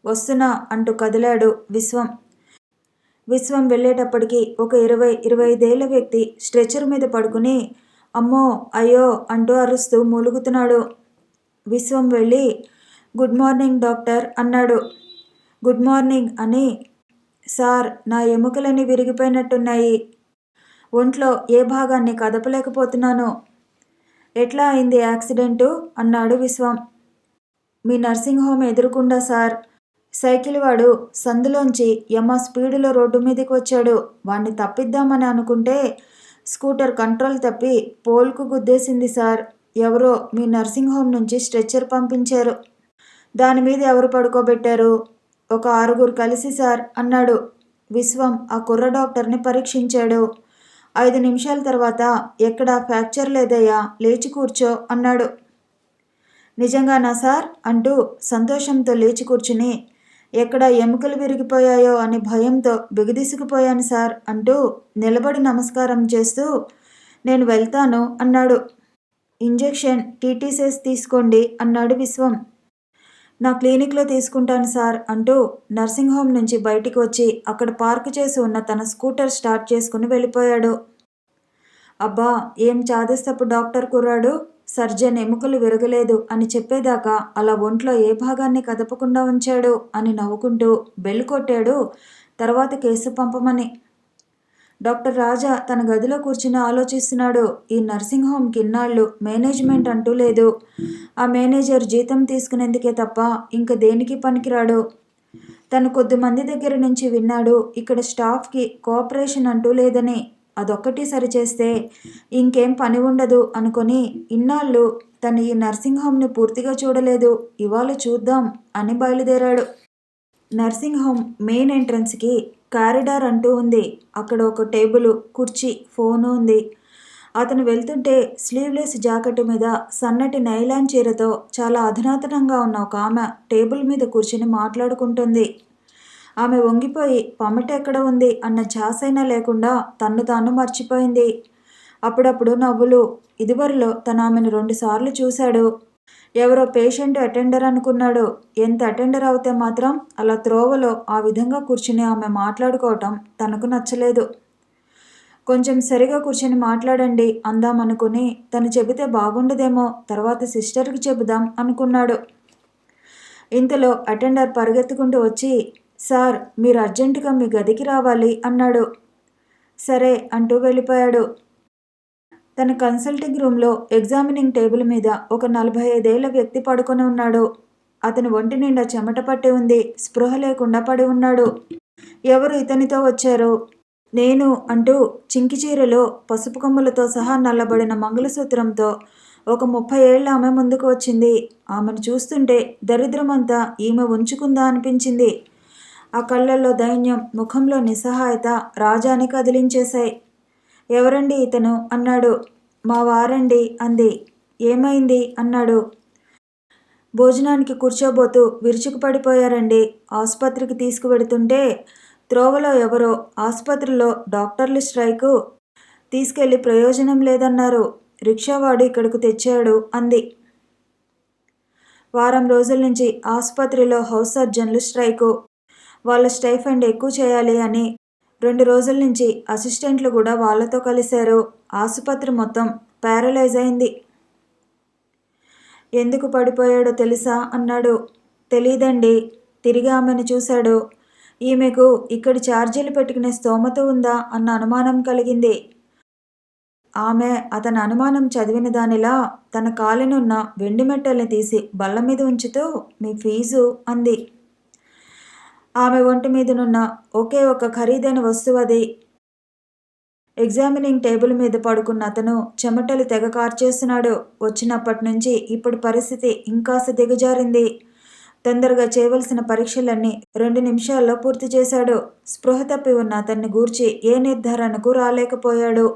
వస్తున్నా అంటూ కదిలాడు విశ్వం. విశ్వం వెళ్ళేటప్పటికి ఒక 20-25 ఏళ్ల వ్యక్తి స్ట్రెచర్ మీద పడుకుని అమ్మో అయ్యో అంటూ అరుస్తూ మూలుగుతున్నాడు. విశ్వం వెళ్ళి, గుడ్ మార్నింగ్ డాక్టర్ అన్నాడు. గుడ్ మార్నింగ్ అని, సార్, నా ఎముకలన్నీ విరిగిపోయినట్టున్నాయి. ఒంట్లో ఏ భాగాన్ని కదపలేకపోతున్నాను. ఎట్లా అయింది యాక్సిడెంటు అన్నాడు విశ్వం. మీ నర్సింగ్ హోమ్ ఎదురుకుండా సార్. సైకిల్ వాడు సందులోంచి యమ స్పీడులో రోడ్డు మీదకి వచ్చాడు. వాణ్ణి తప్పిద్దామని అనుకుంటే స్కూటర్ కంట్రోల్ తప్పి పోల్కు గుద్దేసింది సార్. ఎవరో మీ నర్సింగ్ హోమ్ నుంచి స్ట్రెచ్చర్ పంపించారు. దాని మీద ఎవరు పడుకోబెట్టారు? ఒక 6 కలిసి సార్ అన్నాడు. విశ్వం ఆ కుర్ర డాక్టర్ని పరీక్షించాడు. 5 నిమిషాల తర్వాత, ఎక్కడా ఫ్రాక్చర్ లేదయ్యా, లేచి కూర్చో అన్నాడు. నిజంగానా సార్ అంటూ సంతోషంతో లేచి కూర్చుని, ఎక్కడ ఎముకలు విరిగిపోయాయో అని భయంతో బిగదీసుకుపోయాను సార్ అంటూ నిలబడి నమస్కారం చేస్తూ, నేను వెళ్తాను అన్నాడు. ఇంజెక్షన్ టీటీసీస్ తీసుకోండి అన్నాడు విశ్వం. నా క్లినిక్లో తీసుకుంటాను సార్ అంటూ నర్సింగ్ హోమ్ నుంచి బయటికి వచ్చి అక్కడ పార్క్ చేసి ఉన్న తన స్కూటర్ స్టార్ట్ చేసుకుని వెళ్ళిపోయాడు. అబ్బా, ఏం చాదస్తపు డాక్టర్ కుర్రాడు. సర్జన్ ఎముకలు విరగలేదు అని చెప్పేదాకా అలా ఒంట్లో ఏ భాగాన్ని కదపకుండా ఉంచాడు అని నవ్వుకుంటూ బెల్ కొట్టాడు తర్వాత కేసు పంపమని. డాక్టర్ రాజా తన గదిలో కూర్చుని ఆలోచిస్తున్నాడు. ఈ నర్సింగ్ హోమ్కి ఇన్నాళ్ళు మేనేజ్మెంట్ అంటూ లేదు. ఆ మేనేజర్ జీతం తీసుకునేందుకే తప్ప ఇంక దేనికి పనికిరాడు. తను కొద్దిమంది దగ్గర నుంచి విన్నాడు ఇక్కడ స్టాఫ్కి కోఆపరేషన్ అంటూ లేదని. అదొక్కటి సరిచేస్తే ఇంకేం పని ఉండదు అనుకొని ఇన్నాళ్ళు తను ఈ నర్సింగ్ హోమ్ని పూర్తిగా చూడలేదు. ఇవాళ చూద్దాం అని బయలుదేరాడు. నర్సింగ్ హోమ్ మెయిన్ ఎంట్రన్స్కి కారిడార్ అంటూ ఉంది. అక్కడ ఒక టేబుల్, కుర్చీ, ఫోను ఉంది. అతను వెళ్తుంటే స్లీవ్లెస్ జాకెట్ మీద సన్నటి నైలాన్ చీరతో చాలా అధునాతనంగా ఉన్న ఒక ఆమె టేబుల్ మీద కూర్చుని మాట్లాడుకుంటుంది. ఆమె వంగిపోయి పమిట ఎక్కడ ఉంది అన్న ఝాసైనా లేకుండా తన్ను తాను మర్చిపోయింది. అప్పుడప్పుడు నవ్వులు. ఇదివరలో తను ఆమెను 2 సార్లు చూశాడు. ఎవరో పేషెంట్ అటెండర్ అనుకున్నాడు. ఎంత అటెండర్ అవుతే మాత్రం అలా త్రోవలో ఆ విధంగా కూర్చుని ఆమె మాట్లాడుకోవటం తనకు నచ్చలేదు. కొంచెం సరిగా కూర్చొని మాట్లాడండి అందామనుకుని తను చెబితే బాగుండదేమో, తర్వాత సిస్టర్కి చెబుదాం అనుకున్నాడు. ఇంతలో అటెండర్ పరిగెత్తుకుంటూ వచ్చి, సార్ మీరు అర్జెంటుగా మీ గదికి రావాలి అన్నాడు. సరే అంటూ వెళ్ళిపోయాడు. తన కన్సల్టింగ్ రూమ్లో ఎగ్జామినింగ్ టేబుల్ మీద ఒక 45 ఏళ్ల వ్యక్తి పడుకొని ఉన్నాడు. అతని ఒంటి నిండా చెమట పట్టి ఉంది. స్పృహ లేకుండా పడి ఉన్నాడు. ఎవరు ఇతనితో వచ్చారు? నేను అంటూ చింకిచీరలో పసుపు కొమ్ములతో సహా నల్లబడిన మంగళసూత్రంతో ఒక 30 ఏళ్ల ఆమె ముందుకు వచ్చింది. ఆమెను చూస్తుంటే దరిద్రమంతా ఈమె ఉంచుకుందా అనిపించింది. ఆ కళ్ళల్లో దైన్యం, ముఖంలో నిస్సహాయత రాజాని కదిలించేశాయి. ఎవరండి ఇతను అన్నాడు. మా వారండి అంది. ఏమైంది అన్నాడు. భోజనానికి కూర్చోబోతూ విరుచుకుపడిపోయారండి. ఆసుపత్రికి తీసుకువెడుతుంటే త్రోవలో ఎవరో ఆసుపత్రిలో డాక్టర్లు స్ట్రైకు, తీసుకెళ్లి ప్రయోజనం లేదన్నారు. రిక్షావాడు ఇక్కడకు తెచ్చాడు అంది. వారం రోజుల నుంచి ఆసుపత్రిలో హౌస్ సర్జన్లు స్ట్రైకు. వాళ్ళ స్టైఫండ్ ఎక్కువ చేయాలి అని 2 రోజుల నుంచి అసిస్టెంట్లు కూడా వాళ్ళతో కలిశారు. ఆసుపత్రి మొత్తం ప్యారలైజ్ అయింది. ఎందుకు పడిపోయాడో తెలుసా అన్నాడు. తెలీదండి. తిరిగి ఆమెను చూశాడు. ఈమెకు ఇక్కడి ఛార్జీలు పెట్టుకునే స్తోమత ఉందా అన్న అనుమానం కలిగింది. ఆమె అతని అనుమానం చదివిన దానిలా తన కాలినున్న వెండి మెట్టల్ని తీసి బల్ల మీద ఉంచుతూ మీ ఫీజు అంది. ఆమె ఒంటి మీదనున్న ఒకే ఒక ఖరీదైన వస్తువు అది. ఎగ్జామినింగ్ టేబుల్ మీద పడుకున్న అతను చెమటలు తెగ కార్చేస్తున్నాడు. వచ్చినప్పటి నుంచి ఇప్పుడు పరిస్థితి ఇంకాస్త దిగజారింది. తొందరగా చేయవలసిన పరీక్షలన్నీ 2 నిమిషాల్లో పూర్తి చేశాడు. స్పృహ తప్పి ఉన్న అతన్ని గూర్చి ఏ నిర్ధారణకు రాలేకపోయాడు.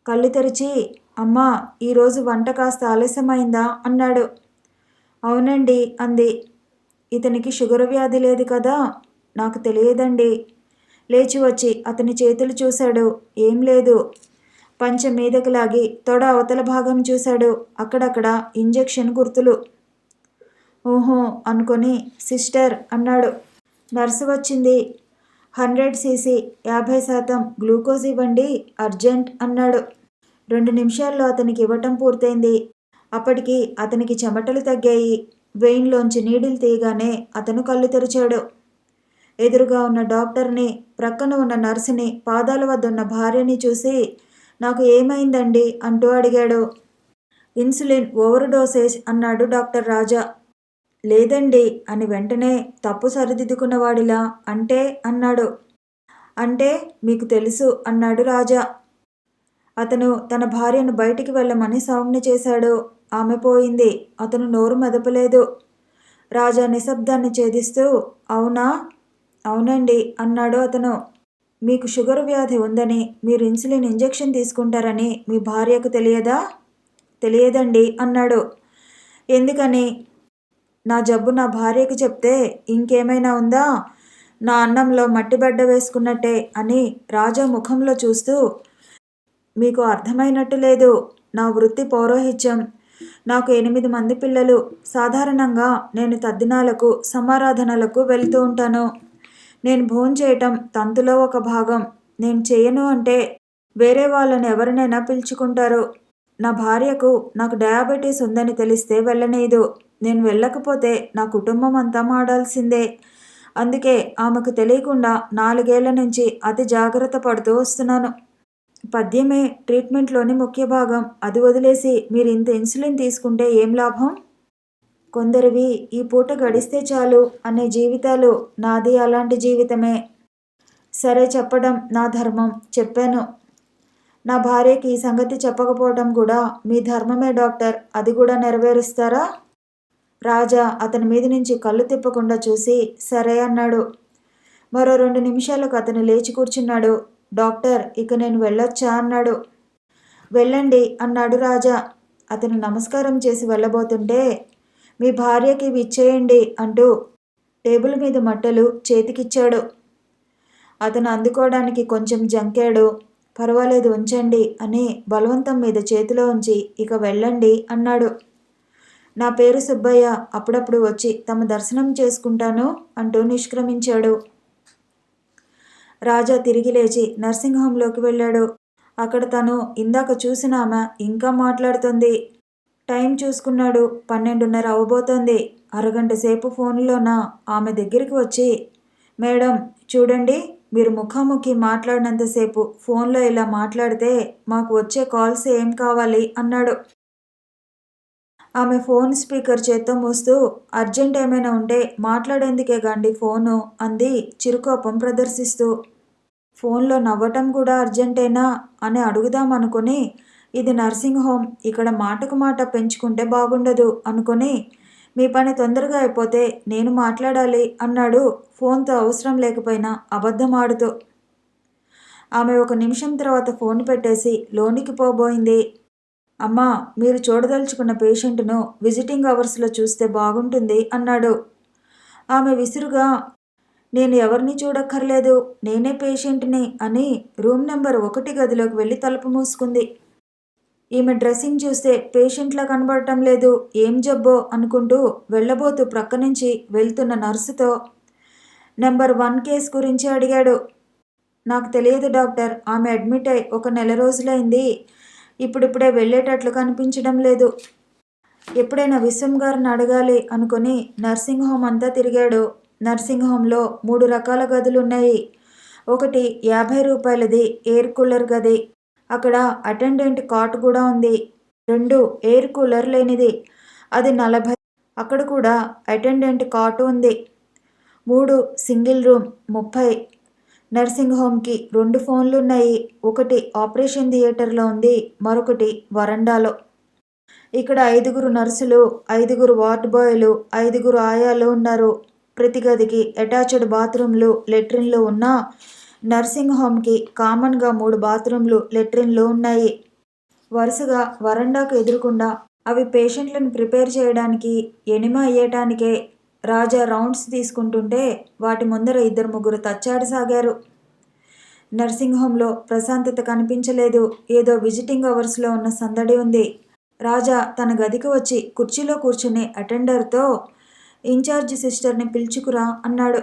కళ్ళు తెరిచి, అమ్మా ఈరోజు వంట కాస్త ఆలస్యమైందా అన్నాడు. అవునండి అంది. ఇతనికి షుగర్ వ్యాధి లేదు కదా? నాకు తెలియదండి. లేచి వచ్చి అతని చేతులు చూశాడు. ఏం లేదు. పంచె మీదకి లాగి తొడ అవతల భాగం చూశాడు. అక్కడక్కడ ఇంజెక్షన్ గుర్తులు. ఊహో అనుకొని సిస్టర్ అన్నాడు. నర్సు వచ్చింది. 100 cc 50% గ్లూకోజ్ ఇవ్వండి అర్జెంట్ అన్నాడు. 2 నిమిషాల్లో అతనికి ఇవ్వటం పూర్తయింది. అప్పటికి అతనికి చెమటలు తగ్గాయి. వెయిన్లోంచి నీడిల్ తీయగానే అతను కళ్ళు తెరిచాడు. ఎదురుగా ఉన్న డాక్టర్ని, ప్రక్కన ఉన్న నర్సుని, పాదాల వద్ద ఉన్న భార్యని చూసి నాకు ఏమైందండి అంటూ అడిగాడు. ఇన్సులిన్ ఓవర్ డోసేజ్ అన్నాడు డాక్టర్ రాజా. లేదండి అని వెంటనే తప్పు సరిదిద్దుకున్నవాడిలా అంటే అన్నాడు. అంటే మీకు తెలుసు అన్నాడు రాజా. అతను తన భార్యను బయటికి వెళ్ళమని సౌజ్ఞ చేశాడు. ఆమె పోయింది. అతను నోరు మెదపలేదు. రాజా నిశ్శబ్దాన్ని ఛేదిస్తూ అవునా? అవునండి అన్నాడు అతను. మీకు షుగర్ వ్యాధి ఉందని, మీరు ఇన్సులిన్ ఇంజెక్షన్ తీసుకుంటారని మీ భార్యకు తెలియదా? తెలియదండి అన్నాడు. ఎందుకని? నా జబ్బు నా భార్యకు చెప్తే ఇంకేమైనా ఉందా? నా అన్నంలో మట్టిబడ్డ వేసుకున్నట్టే అని రాజా ముఖంలో చూస్తూ, మీకు అర్థమైనట్టు లేదు. నా వృత్తి పౌరోహిత్యం. నాకు 8 మంది పిల్లలు. సాధారణంగా నేను తద్దినాలకు, సమారాధనలకు వెళ్తూ ఉంటాను. నేను భోంచేయటం తంతులో ఒక భాగం. నేను చేయను అంటే వేరే వాళ్ళని ఎవరినైనా పిలుచుకుంటారు. నా భార్యకు నాకు డయాబెటీస్ ఉందని తెలిస్తే వెళ్ళనీదు. నేను వెళ్ళకపోతే నా కుటుంబం అంతా మాడాల్సిందే. అందుకే ఆమెకు తెలియకుండా 4 ఏళ్ల నుంచి అతి జాగ్రత్త పడుతూ వస్తున్నాను. పద్యమే ట్రీట్మెంట్లోని ముఖ్య భాగం. అది వదిలేసి మీరు ఇంత ఇన్సులిన్ తీసుకుంటే ఏం లాభం? కొందరివి ఈ పూట గడిస్తే చాలు అనే జీవితాలు. నాది అలాంటి జీవితమే. సరే చెప్పడం నా ధర్మం. చెప్పాను. నా భార్యకి ఈ సంగతి చెప్పకపోవటం కూడా మీ ధర్మమే డాక్టర్. అది కూడా నెరవేరుస్తారా? రాజా అతని మీద నుంచి కళ్ళు తిప్పకుండా చూసి సరే అన్నాడు. మరో 2 నిమిషాలకు అతను లేచి కూర్చున్నాడు. డాక్టర్ ఇక నేను వెళ్ళొచ్చా అన్నాడు. వెళ్ళండి అన్నాడు రాజా. అతను నమస్కారం చేసి వెళ్ళబోతుంటే మీ భార్యకి ఇవి ఇచ్చేయండి అంటూ టేబుల్ మీద మట్టెలు చేతికిచ్చాడు. అతను అందుకోవడానికి కొంచెం జంకాడు. పర్వాలేదు ఉంచండి అని బలవంతం మీద చేతిలో ఉంచి ఇక వెళ్ళండి అన్నాడు. నా పేరు సుబ్బయ్య, అప్పుడప్పుడు వచ్చి తమ దర్శనం చేసుకుంటాను అంటూ నిష్క్రమించాడు. రాజా తిరిగి లేచి నర్సింగ్ హోంలోకి వెళ్ళాడు. అక్కడ తను ఇందాక చూసిన ఆమె ఇంకా మాట్లాడుతుంది. టైం చూసుకున్నాడు. 12:30 అవ్వబోతోంది. అరగంట సేపు ఫోన్లోన ఆమె దగ్గరికి వచ్చి, మేడం చూడండి, మీరు ముఖాముఖి మాట్లాడినంతసేపు ఫోన్లో ఇలా మాట్లాడితే మాకు వచ్చే కాల్స్ ఏం కావాలి అన్నాడు. ఆమె ఫోన్ స్పీకర్ చేత్తో మూస్తూ, అర్జెంట్ ఏమైనా ఉంటే మాట్లాడేందుకే గాండి ఫోను అంది చిరుకోపం ప్రదర్శిస్తూ. ఫోన్లో నవ్వటం కూడా అర్జెంటేనా అని అడుగుదామనుకుని, ఇది నర్సింగ్ హోమ్, ఇక్కడ మాటకు మాట పెంచుకుంటే బాగుండదు అనుకుని, మీ పని తొందరగా అయిపోతే నేను మాట్లాడాలి అన్నాడు ఫోన్తో అవసరం లేకపోయినా అబద్ధం ఆడుతూ. ఆమె 1 నిమిషం తర్వాత ఫోన్ పెట్టేసి లోనికి పోబోయింది. అమ్మా, మీరు చూడదలుచుకున్న పేషెంట్ను విజిటింగ్ అవర్స్లో చూస్తే బాగుంటుంది అన్నాడు. ఆమె విసురుగా, నేను ఎవరిని చూడక్కర్లేదు, నేనే పేషెంట్ని అని రూమ్ నెంబర్ 1 గదిలోకి వెళ్ళి తలుపు మూసుకుంది. ఈమె డ్రెస్సింగ్ చూస్తే పేషెంట్లా కనబడటం లేదు, ఏం జబ్బో అనుకుంటూ వెళ్ళబోతూ ప్రక్క నుంచి వెళ్తున్న నర్సుతో నెంబర్ 1 కేసు గురించి అడిగాడు. నాకు తెలియదు డాక్టర్, ఆమె అడ్మిట్ అయి 1 నెల రోజులైంది, ఇప్పుడిప్పుడే వెళ్ళేటట్లు కనిపించడం లేదు. ఎప్పుడైనా విశ్వం గారిని అడగాలి అనుకుని నర్సింగ్ హోమ్ అంతా తిరిగాడు. నర్సింగ్ హోంలో 3 రకాల గదులున్నాయి. ఒకటి 50 రూపాయలది ఎయిర్ కూలర్ గది, అక్కడ అటెండెంట్ కాట్ కూడా ఉంది. 2 ఎయిర్ కూలర్ లేనిది, అది 40, అక్కడ కూడా అటెండెంట్ కాట్ ఉంది. 3 సింగిల్ రూమ్ 30. నర్సింగ్ హోమ్కి 2 ఫోన్లున్నాయి, ఒకటి ఆపరేషన్ థియేటర్లో ఉంది, మరొకటి వరండాలో. ఇక్కడ 5 నర్సులు, 5 వార్డ్ బాయ్లు, 5 ఆయాలు ఉన్నారు. ప్రతి గదికి అటాచ్డ్ బాత్రూమ్లు, లెట్రిన్లు ఉన్నా నర్సింగ్ హోమ్కి కామన్గా 3 బాత్రూమ్లు, లెట్రిన్లు ఉన్నాయి. వరుసగా వరండాకు ఎదురుకుండా అవి పేషెంట్లను ప్రిపేర్ చేయడానికి, ఎనిమా అయ్యటానికే. రాజా రౌండ్స్ తీసుకుంటుంటే వాటి ముందర 2-3 తచ్చాడసాగారు. నర్సింగ్ హోంలో ప్రశాంతత కనిపించలేదు. ఏదో విజిటింగ్ అవర్స్లో ఉన్న సందడి ఉంది. రాజా తన గదికి వచ్చి కుర్చీలో కూర్చుని అటెండర్తో, ఇన్ఛార్జి సిస్టర్ని పిలుచుకురా అన్నాడు.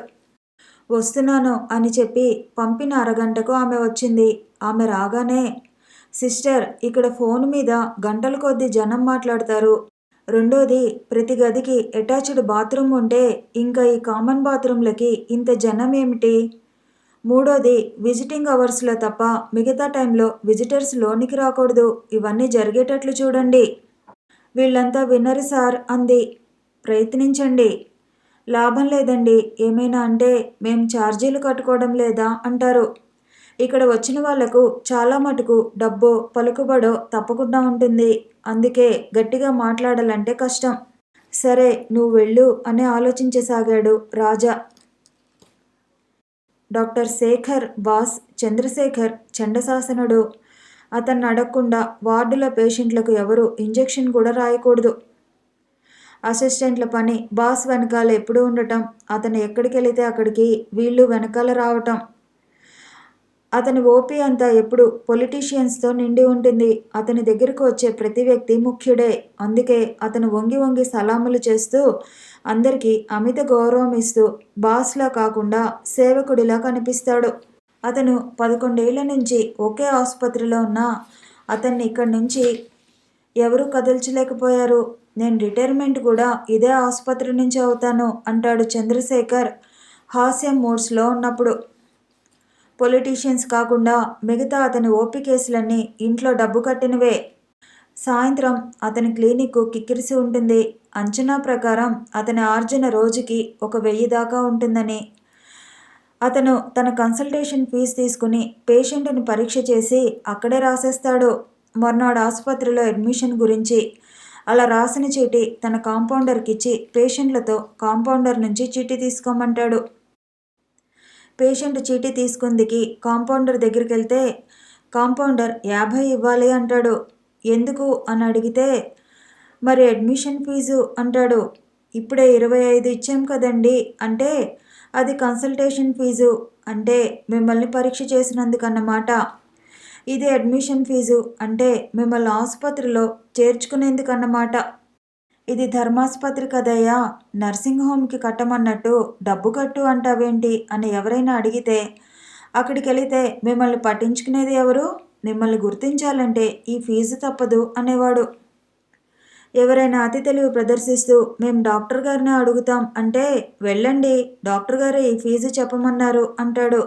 వస్తున్నాను అని చెప్పి పంపిన అరగంటకు ఆమె వచ్చింది. ఆమె రాగానే, సిస్టర్, ఇక్కడ ఫోన్ మీద గంటల కొద్దీ జనం మాట్లాడతారు. రెండోది, ప్రతి గదికి అటాచ్డ్ బాత్రూమ్ ఉంటే ఇంకా ఈ కామన్ బాత్రూమ్లకి ఇంత జనం ఏమిటి? మూడోది, విజిటింగ్ అవర్స్లో తప్ప మిగతా టైంలో విజిటర్స్ లోనికి రాకూడదు. ఇవన్నీ జరిగేటట్లు చూడండి. వీళ్ళంతా వినరు సార్ అంది. ప్రయత్నించండి. లాభం లేదండి, ఏమైనా అంటే మేం ఛార్జీలు కట్టుకోవడం లేదా అంటారు. ఇక్కడ వచ్చిన వాళ్లకు చాలా మటుకు డబ్బో పలుకుబడో తప్పకుండా ఉంటుంది. అందుకే గట్టిగా మాట్లాడాలంటే కష్టం. సరే నువ్వు వెళ్ళు అని ఆలోచించసాగాడు రాజా. Doctor Shekhar boss Chandrasekhar చండశాసనుడు. అతన్ని అడగకుండా వార్డులో పేషెంట్లకు ఎవరు ఇంజెక్షన్ కూడా రాయకూడదు. అసిస్టెంట్ల పని బాస్ వెనకాల ఎప్పుడూ ఉండటం, అతను ఎక్కడికి వెళితే అక్కడికి వీళ్ళు వెనకాల రావటం. అతని ఓపీ అంతా ఎప్పుడు పొలిటీషియన్స్తో నిండి ఉంటుంది. అతని దగ్గరకు వచ్చే ప్రతి వ్యక్తి ముఖ్యుడే. అందుకే అతను వంగి వంగి సలాములు చేస్తూ అందరికీ అమిత గౌరవం ఇస్తూ బాస్లా కాకుండా సేవకుడిలా కనిపిస్తాడు. అతను 11 ఏళ్ల నుంచి ఒకే ఆసుపత్రిలో ఉన్నా అతన్ని ఇక్కడి నుంచి ఎవరూ కదల్చలేకపోయారు. నేను రిటైర్మెంట్ కూడా ఇదే ఆసుపత్రి నుంచి అవుతాను అంటాడు చంద్రశేఖర్ హాస్యం మూడ్స్లో ఉన్నప్పుడు. పొలిటీషియన్స్ కాకుండా మిగతా అతని ఓపీ కేసులన్నీ ఇంట్లో డబ్బు కట్టినవే. సాయంత్రం అతని క్లినిక్ కిక్కిరిసి ఉంటుంది. అంచనా ప్రకారం అతని ఆర్జన రోజుకి 1000 దాకా ఉంటుందని. అతను తన కన్సల్టేషన్ ఫీజు తీసుకుని పేషెంట్ని పరీక్ష చేసి అక్కడే రాసేస్తాడు. మర్నాడు ఆసుపత్రిలో అడ్మిషన్ గురించి అలా రాసిన చీటీ తన కాంపౌండర్కి ఇచ్చి పేషెంట్లతో కాంపౌండర్ నుంచి చీటీ తీసుకోమంటాడు. పేషెంట్ చీటీ తీసుకుందికి కాంపౌండర్ దగ్గరికి వెళ్తే కాంపౌండర్ 50 ఇవ్వాలి అంటాడు. ఎందుకు అని అడిగితే మరి అడ్మిషన్ ఫీజు అంటాడు. ఇప్పుడే 25 ఇచ్చాం కదండి అంటే అది కన్సల్టేషన్ ఫీజు, అంటే మిమ్మల్ని పరీక్ష చేసినందుకన్నమాట. ఇది అడ్మిషన్ ఫీజు, అంటే మిమ్మల్ని ఆసుపత్రిలో చేర్చుకునేందుకన్నమాట. ఇది ధర్మాసుపత్రి కదయ్యా, నర్సింగ్ హోమ్కి కట్టమన్నట్టు డబ్బు కట్టు అంటావేంటి అని ఎవరైనా అడిగితే అక్కడికి వెళితే మిమ్మల్ని పట్టించుకునేది ఎవరు? మిమ్మల్ని గుర్తించాలంటే ఈ ఫీజు తప్పదు అనేవాడు. ఎవరైనా అతి తెలివి ప్రదర్శిస్తూ మేము డాక్టర్ గారిని అడుగుతాం అంటే వెళ్ళండి, డాక్టర్ గారే ఈ ఫీజు చెప్పమన్నారు అంటాడు.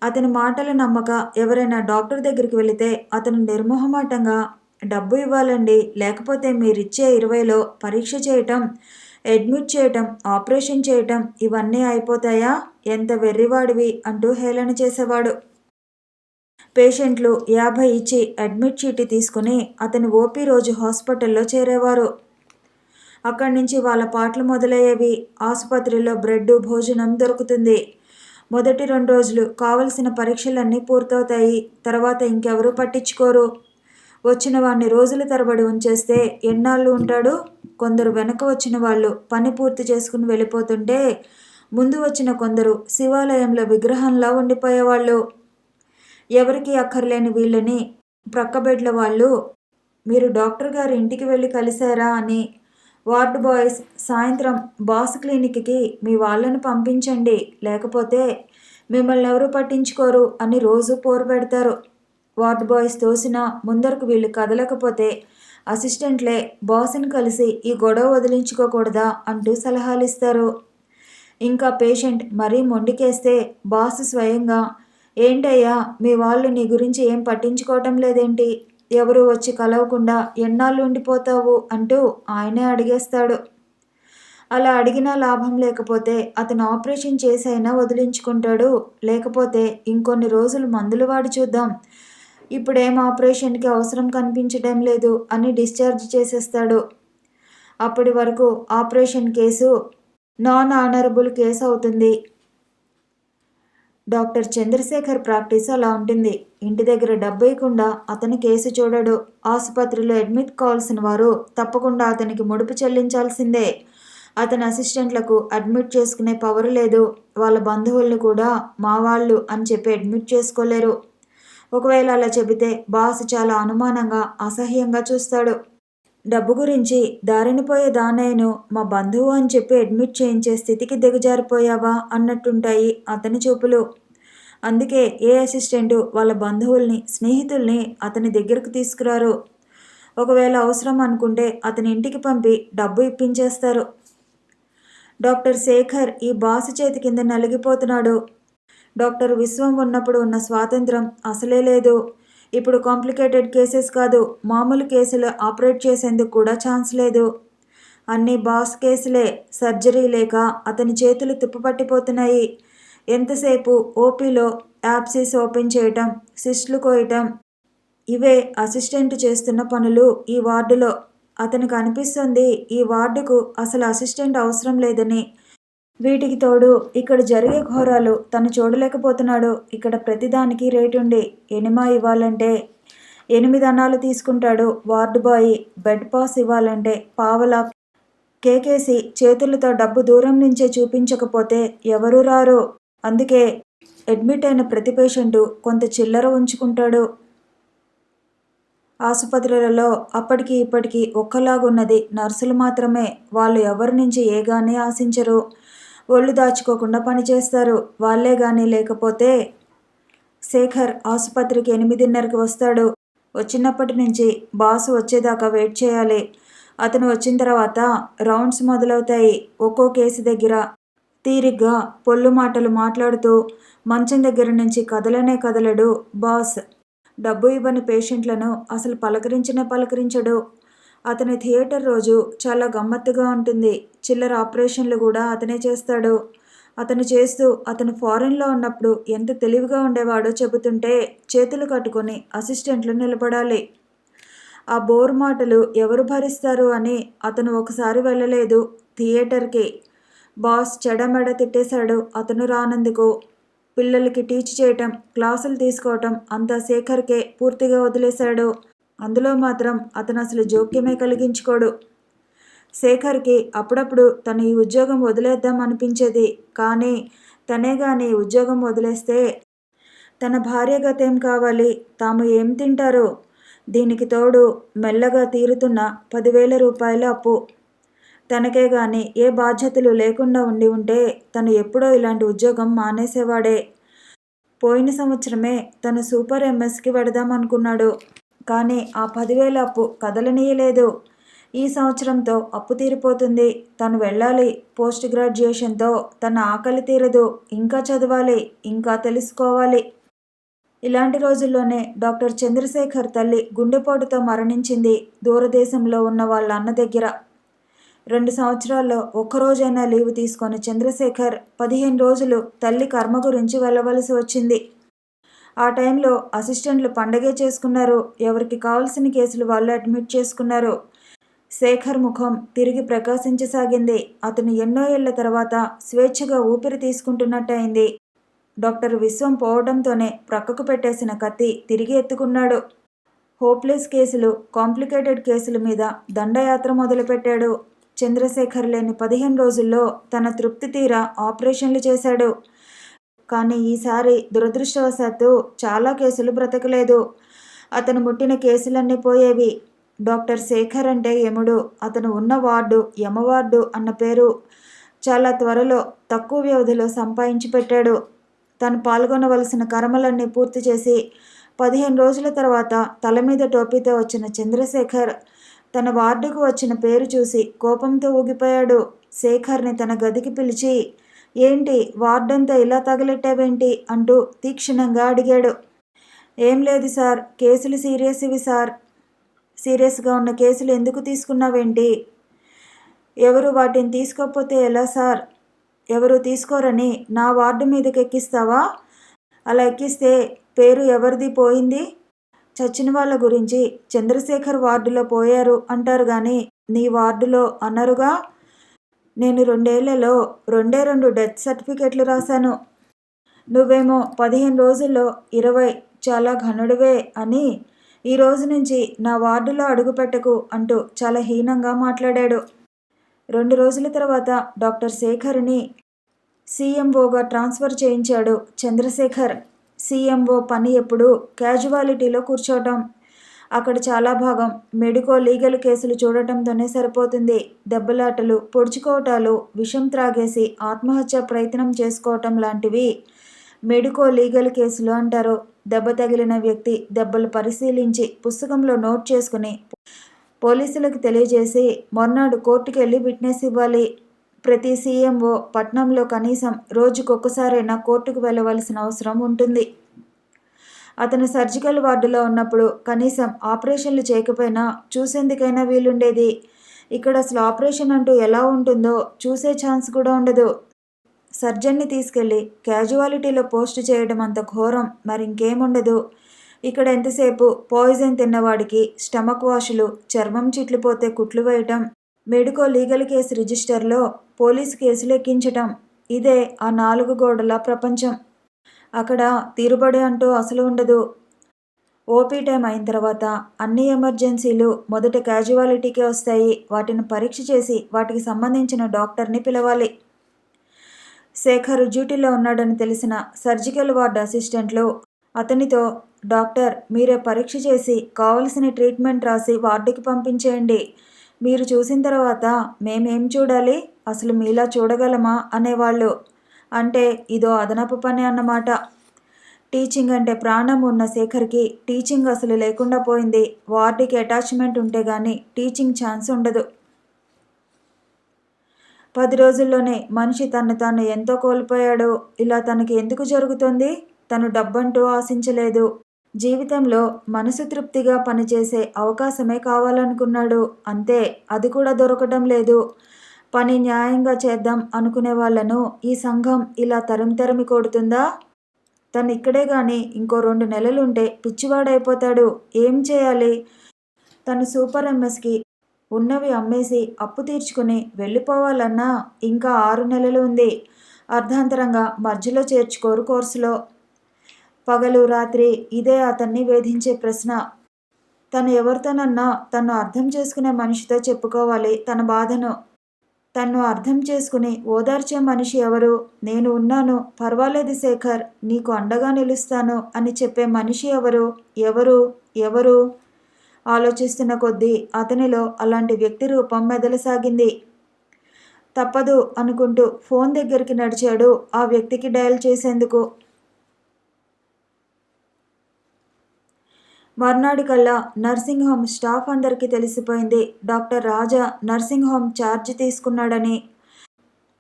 అతని మాటలు నమ్మక ఎవరైనా డాక్టర్ దగ్గరికి వెళితే అతను నిర్మోహమాటంగా డబ్బు ఇవ్వాలండి, లేకపోతే మీరిచ్చే 20లో పరీక్ష చేయటం, అడ్మిట్ చేయటం, ఆపరేషన్ చేయటం ఇవన్నీ అయిపోతాయా, ఎంత వెర్రివాడివి అంటూ హేళన చేసేవాడు. పేషెంట్లు 50 ఇచ్చి అడ్మిట్ చీటీ తీసుకుని అతని ఓపీ రోజు హాస్పిటల్లో చేరేవారు. అక్కడి నుంచి వాళ్ళ పాటలు మొదలయ్యేవి. ఆసుపత్రిలో బ్రెడ్ భోజనం దొరుకుతుంది. మొదటి 2 రోజులు కావలసిన పరీక్షలన్నీ పూర్తవుతాయి. తర్వాత ఇంకెవరూ పట్టించుకోరు. వచ్చిన వాడిని రోజుల తరబడి ఉంచేస్తే ఎన్నాళ్ళు ఉంటాడు? కొందరు వెనక వచ్చిన వాళ్ళు పని పూర్తి చేసుకుని వెళ్ళిపోతుంటే ముందు వచ్చిన కొందరు శివాలయంలో విగ్రహంలా ఉండిపోయేవాళ్ళు. ఎవరికి అక్కర్లేని వీళ్ళని ప్రక్క బెడ్ల వాళ్ళు మీరు డాక్టర్ గారి ఇంటికి వెళ్ళి కలిశారా అని, వార్డ్ బాయ్స్ సాయంత్రం బాస్ క్లినిక్కి మీ వాళ్ళను పంపించండి, లేకపోతే మిమ్మల్ని ఎవరు పట్టించుకోరు అని రోజు పోరు పెడతారు. వార్డ్ బాయ్స్ తోసినా ముందరకు వీళ్ళు కదలకపోతే అసిస్టెంట్లే బాస్ని కలిసి ఈ గొడవ వదిలించుకోకూడదా అంటూ సలహాలు ఇస్తారు. ఇంకా పేషెంట్ మరీ మొండికేస్తే బాస్ స్వయంగా ఏంటయ్యా మీ వాళ్ళు నీ గురించి ఏం పట్టించుకోవటం లేదేంటి, ఎవరు వచ్చి కలవకుండా ఎన్నాళ్ళు ఉండిపోతావు అంటూ ఆయనే అడిగేస్తాడు. అలా అడిగినా లాభం లేకపోతే అతను ఆపరేషన్ చేసైనా వదిలించుకుంటాడు. లేకపోతే ఇంకొన్ని రోజులు మందులు వాడి చూద్దాం, ఇప్పుడేం ఆపరేషన్కి అవసరం కనిపించడం లేదు అని డిశ్చార్జ్ చేసేస్తాడు. అప్పటి వరకు operation case non honourable case అవుతుంది. డాక్టర్ చంద్రశేఖర్ ప్రాక్టీస్ అలా ఉంటుంది. ఇంటి దగ్గర డబ్బు ఇవ్వకుండా అతని కేసు చూడడు. ఆసుపత్రిలో అడ్మిట్ కావాల్సిన వారు తప్పకుండా అతనికి ముడుపు చెల్లించాల్సిందే. అతని అసిస్టెంట్లకు అడ్మిట్ చేసుకునే పవర్ లేదు. వాళ్ళ బంధువులను కూడా మా వాళ్ళు అని చెప్పి అడ్మిట్ చేసుకోలేరు. ఒకవేళ అలా చెబితే బాస్ చాలా అనుమానంగా అసహ్యంగా చూస్తాడు. డబ్బు గురించి దారిని పోయే దానయ్యను మా బంధువు అని చెప్పి అడ్మిట్ చేయించే స్థితికి దిగజారిపోయావా అన్నట్టుంటాయి అతని చూపులు. అందుకే ఏ అసిస్టెంటు వాళ్ళ బంధువుల్ని, స్నేహితుల్ని అతని దగ్గరకు తీసుకురారు. ఒకవేళ అవసరం అనుకుంటే అతని ఇంటికి పంపి డబ్బు ఇప్పించేస్తారు. డాక్టర్ శేఖర్ ఈ బాస్ చేతి కింద నలిగిపోతున్నాడు. డాక్టర్ విశ్వం ఉన్నప్పుడు ఉన్న స్వాతంత్రం అసలే లేదు. ఇప్పుడు కాంప్లికేటెడ్ కేసెస్ కాదు, మామూలు కేసులు ఆపరేట్ చేసేందుకు కూడా ఛాన్స్ లేదు. అన్నీ బాస్ కేసులే. సర్జరీ లేక అతని చేతులు తుప్పుపట్టిపోతున్నాయి. ఎంతసేపు ఓపీలో యాప్సిస్ ఓపెన్ చేయటం, సిస్టులు కోయటం, ఇవే అసిస్టెంట్ చేస్తున్న పనులు ఈ వార్డులో. అతనికి అనిపిస్తుంది ఈ వార్డుకు అసలు అసిస్టెంట్ అవసరం లేదని. వీటికి తోడు ఇక్కడ జరిగే ఘోరాలు తను చూడలేకపోతున్నాడు. ఇక్కడ ప్రతిదానికి రేటుండి ఎనిమా ఇవ్వాలంటే 8 అనాలు తీసుకుంటాడు వార్డు బాయ్. బెడ్ పాస్ ఇవ్వాలంటే పావలా కేకేసి చేతులతో డబ్బు దూరం నుంచే చూపించకపోతే ఎవరు రారు. అందుకే అడ్మిట్ అయిన ప్రతి పేషెంటు కొంత చిల్లర ఉంచుకుంటాడు. ఆసుపత్రులలో అప్పటికి ఇప్పటికీ ఒక్కలాగున్నది నర్సులు మాత్రమే. వాళ్ళు ఎవరి నుంచి ఏగానే ఆశించరు. ఒళ్ళు దాచుకోకుండా పనిచేస్తారు. వాళ్ళే కానీ లేకపోతే శేఖర్ ఆసుపత్రికి 8:30కి వస్తాడు. వచ్చినప్పటి నుంచి బాసు వచ్చేదాకా వెయిట్ చేయాలి. అతను వచ్చిన తర్వాత రౌండ్స్ మొదలవుతాయి. ఒక్కో కేసు దగ్గర తీరిగ్గా పొల్లు మాటలు మాట్లాడుతూ మంచం దగ్గర నుంచి కదలనే కదలడు బాస్. డబ్బు ఇవ్వని పేషెంట్లను అసలు పలకరించడు. అతని థియేటర్ రోజు చాలా గమ్మత్తుగా ఉంటుంది. చిల్లర ఆపరేషన్లు కూడా అతనే చేస్తాడు. అతను చేస్తూ అతను ఫారెన్లో ఉన్నప్పుడు ఎంత తెలివిగా ఉండేవాడో చెబుతుంటే చేతులు కట్టుకొని అసిస్టెంట్లు నిలబడాలి. ఆ బోర్ మాటలు ఎవరు భరిస్తారు అని అతను ఒకసారి వెళ్ళలేదు థియేటర్కి. బాస్ చెడమెడ తిట్టేశాడు అతను రానందుకు. పిల్లలకి టీచ్ చేయటం, క్లాసులు తీసుకోవటం అంతా శేఖర్కే పూర్తిగా వదిలేశాడు. అందులో మాత్రం అతను అసలు జోక్యమే కలిగించుకోడు. శేఖర్కి అప్పుడప్పుడు తను ఈ ఉద్యోగం వదిలేద్దాం అనిపించేది. కానీ తనే గాని ఉద్యోగం వదిలేస్తే తన భార్య గతేం కావాలి? తాము ఏం తింటారు? దీనికి తోడు మెల్లగా తీరుతున్న 10,000 రూపాయల అప్పు. తనకే గాని ఏ బాధ్యతలు లేకుండా ఉండి ఉంటే తను ఎప్పుడో ఇలాంటి ఉద్యోగం మానేసేవాడే. పోయిన సంవత్సరమే తను సూపర్ ఎంఎస్కి వెడదామనుకున్నాడు. కానీ ఆ 10,000 అప్పు కదలనీయలేదు. ఈ సంవత్సరంతో అప్పు తీరిపోతుంది. తను వెళ్ళాలి. పోస్ట్ గ్రాడ్యుయేషన్తో తన ఆకలి తీరదు. ఇంకా చదవాలి, ఇంకా తెలుసుకోవాలి. ఇలాంటి రోజుల్లోనే డాక్టర్ చంద్రశేఖర్ తల్లి గుండెపోటుతో మరణించింది దూరదేశంలో ఉన్న వాళ్ళ అన్న దగ్గర. 2 సంవత్సరాల్లో ఒక్కరోజైనా లీవు తీసుకొని చంద్రశేఖర్ 15 రోజులు తల్లి కర్మ గురించి వెళ్ళవలసి వచ్చింది. ఆ టైంలో అసిస్టెంట్లు పండగే చేసుకున్నారు. ఎవరికి కావలసిన కేసులు వాళ్ళు అడ్మిట్ చేసుకున్నారు. శేఖర్ ముఖం తిరిగి ప్రకాశించసాగింది. అతను ఎన్నో ఏళ్ల తర్వాత స్వేచ్ఛగా ఊపిరి తీసుకుంటున్నట్టయింది. డాక్టర్ విశ్వం పోవడంతోనే ప్రక్కకు పెట్టేసిన కత్తి తిరిగి ఎత్తుకున్నాడు. హోప్లెస్ కేసులు, కాంప్లికేటెడ్ కేసుల మీద దండయాత్ర మొదలుపెట్టాడు. చంద్రశేఖర్ లేని 15 రోజుల్లో తన తృప్తి తీరా ఆపరేషన్లు చేశాడు. కానీ ఈసారి దురదృష్టవశాత్తు చాలా కేసులు బ్రతకలేదు. అతను ముట్టిన కేసులన్నీ పోయేవి. డాక్టర్ శేఖర్ అంటే యముడు. అతను ఉన్న వార్డు యమవార్డు అన్న పేరు చాలా త్వరలో తక్కువ వ్యవధిలో సంపాదించి పెట్టాడు. తను పాల్గొనవలసిన కర్మలన్నీ పూర్తి చేసి 15 రోజుల తర్వాత తల మీద టోపీతో వచ్చిన చంద్రశేఖర్ తన వార్డుకు వచ్చిన పేరు చూసి కోపంతో ఊగిపోయాడు. శేఖర్ని తన గదికి పిలిచి, ఏంటి వార్డంతా ఇలా తగలెట్టావేంటి అంటూ తీక్షణంగా అడిగాడు. ఏం లేదు సార్, కేసులు ఇవి సార్. సీరియస్గా ఉన్న కేసులు ఎందుకు తీసుకున్నావేంటి? ఎవరు వాటిని తీసుకోకపోతే ఎలా సార్? ఎవరు తీసుకోరని నా వార్డు మీదకి ఎక్కిస్తావా? అలా ఎక్కిస్తే పేరు ఎవరిది పోయింది? చచ్చిన వాళ్ళ గురించి చంద్రశేఖర్ వార్డులో పోయారు అంటారు కానీ నీ వార్డులో అన్నరుగా. నేను 2 ఏళ్లలో 2 డెత్ సర్టిఫికెట్లు రాశాను. నువ్వేమో 15 రోజుల్లో 20 చాలా ఘనుడివే అని ఈ రోజు నుంచి నా వార్డులో అడుగుపెట్టకు అంటూ చాలా హీనంగా మాట్లాడాడు. 2 రోజుల తర్వాత డాక్టర్ శేఖర్ని సీఎంఓగా ట్రాన్స్ఫర్ చేయించాడు చంద్రశేఖర్. సీఎంఓ పని ఎప్పుడు క్యాజువాలిటీలో కూర్చోవటం. అక్కడ చాలా భాగం మెడికో లీగల్ కేసులు చూడటంతోనే సరిపోతుంది. దెబ్బలాటలు, పొడుచుకోవటాలు, విషం త్రాగేసి ఆత్మహత్య ప్రయత్నం చేసుకోవటం లాంటివి మెడికో లీగల్ కేసులు అంటారు. దెబ్బ తగిలిన వ్యక్తి దెబ్బలు పరిశీలించి పుస్తకంలో నోట్ చేసుకుని పోలీసులకు తెలియజేసి మొన్నాడు కోర్టుకెళ్ళి విట్నెస్ ఇవ్వాలి. ప్రతి సీఎంఓ పట్నంలో కనీసం రోజుకొకసారైనా కోర్టుకు వెళ్ళవలసిన అవసరం ఉంటుంది. అతను సర్జికల్ వార్డులో ఉన్నప్పుడు కనీసం ఆపరేషన్లు చేయకపోయినా చూసేందుకైనా వీలుండేది. ఇక్కడ అసలు ఆపరేషన్ అంటూ ఎలా ఉంటుందో చూసే ఛాన్స్ కూడా ఉండదు. సర్జన్ని తీసుకెళ్ళి క్యాజువాలిటీలో పోస్ట్ చేయడం అంత ఘోరం మరింకేముండదు. ఇక్కడ ఎంతసేపు పాయిజన్ తిన్నవాడికి స్టమక్ వాషులు, చర్మం చిట్లిపోతే కుట్లు వేయటం, మెడికో లీగల్ కేసు రిజిస్టర్లో పోలీసు కేసులు ఎక్కించటం. ఇదే ఆ 4 గోడల ప్రపంచం. అక్కడ తీరుబడి అంటూ అసలు ఉండదు. ఓపీ టైం అయిన తర్వాత అన్ని ఎమర్జెన్సీలు మొదట క్యాజువాలిటీకే వస్తాయి. వాటిని పరీక్ష చేసి వాటికి సంబంధించిన డాక్టర్ని పిలవాలి. శేఖర్ డ్యూటీలో ఉన్నాడని తెలిసిన సర్జికల్ వార్డ్ అసిస్టెంట్లు అతనితో, డాక్టర్ మీరే పరీక్ష చేసి కావలసిన ట్రీట్మెంట్ రాసి వార్డుకి పంపించేయండి. మీరు చూసిన తర్వాత మేమేం చూడాలి? అసలు మీలా చూడగలమా అనేవాళ్ళు. అంటే ఇదో అదనపు పని అన్నమాట. టీచింగ్ అంటే ప్రాణం ఉన్న శేఖర్కి టీచింగ్ అసలు లేకుండా పోయింది. వార్డుకి అటాచ్మెంట్ ఉంటే గానీ టీచింగ్ ఛాన్స్ ఉండదు. 10 రోజుల్లోనే మనిషి తను తాను ఎంతో కోల్పోయాడు. ఇలా తనకి ఎందుకు జరుగుతుంది? తను డబ్బంటూ ఆశించలేదు. జీవితంలో మనసు తృప్తిగా పనిచేసే అవకాశమే కావాలనుకున్నాడు. అంతే, అది కూడా దొరకడం లేదు. పని న్యాయంగా చేద్దాం అనుకునే వాళ్లను ఈ సంఘం ఇలా తరిమి కొడుతుందా? తను ఇక్కడే గాని ఇంకో 2 నెలలుంటే పిచ్చివాడైపోతాడు. ఏం చేయాలి? తను సూపర్ ఎంఎస్కి ఉన్నవి అమ్మేసి అప్పు తీర్చుకుని వెళ్ళిపోవాలన్నా ఇంకా 6 నెలలు ఉంది. అర్ధాంతరంగా మధ్యలో చేర్చుకోరు కోర్సులో. పగలు రాత్రి ఇదే అతన్ని వేధించే ప్రశ్న. తను ఎవరితోనన్నా తను అర్థం చేసుకునే మనిషితో చెప్పుకోవాలి తన బాధను. తన్ను అర్థం చేసుకుని ఓదార్చే మనిషి ఎవరు? నేను ఉన్నాను, పర్వాలేదు శేఖర్, నీకు అండగా నిలుస్తాను అని చెప్పే మనిషి ఎవరు? ఎవరు? ఎవరు? ఆలోచిస్తున్న కొద్దీ అతనిలో అలాంటి వ్యక్తి రూపం మెదలసాగింది. తప్పదు అనుకుంటూ ఫోన్ దగ్గరికి నడిచాడు ఆ వ్యక్తికి డయల్ చేసేందుకు. మర్నాడికల్లా నర్సింగ్ హోమ్ స్టాఫ్ అందరికీ తెలిసిపోయింది డాక్టర్ రాజా నర్సింగ్ హోమ్ ఛార్జ్ తీసుకున్నాడని,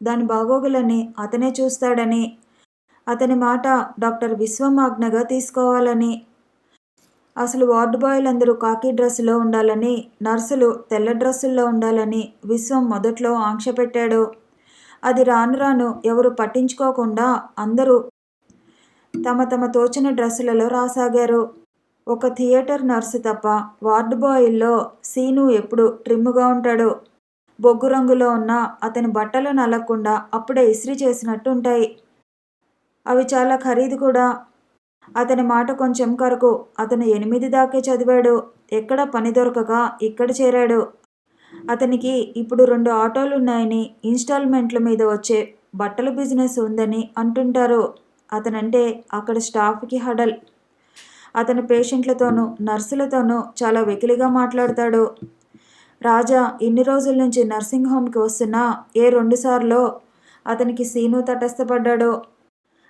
దాని బాగోగులని అతనే చూస్తాడని, అతని మాట డాక్టర్ విశ్వం ఆజ్ఞగా తీసుకోవాలని, అసలు వార్డు బాయ్లందరూ కాకి డ్రెస్సులో ఉండాలని, నర్సులు తెల్ల డ్రెస్సుల్లో ఉండాలని విశ్వం మొదట్లో ఆంక్ష పెట్టాడు. అది రాను రాను ఎవరు పట్టించుకోకుండా అందరూ తమ తమ తోచిన డ్రెస్సులలో రాసాగారు. ఒక థియేటర్ నర్సు తప్ప వార్డు బాయ్ల్లో సీను ఎప్పుడు ట్రిమ్ముగా ఉంటాడు. బొగ్గు రంగులో ఉన్న అతని బట్టలు నలగకుండా అప్పుడే ఇస్త్రీ చేసినట్టు ఉంటాయి. అవి చాలా ఖరీదు కూడా. అతని మాట కొంచెం కరకు. అతను 8 దాకే చదివాడు. ఎక్కడ పని దొరకక ఇక్కడ చేరాడు. అతనికి ఇప్పుడు 2 ఆటోలున్నాయని, ఇన్స్టాల్మెంట్ల మీద వచ్చే బట్టల బిజినెస్ ఉందని అంటుంటారు. అతనంటే అక్కడ స్టాఫ్కి హడల్. అతని పేషెంట్లతోనూ నర్సులతోనూ చాలా వెకిలిగా మాట్లాడతాడు. రాజా ఇన్ని రోజుల నుంచి నర్సింగ్ హోమ్కి వస్తున్నా 2 సార్లో అతనికి సీను తటస్థపడ్డాడు.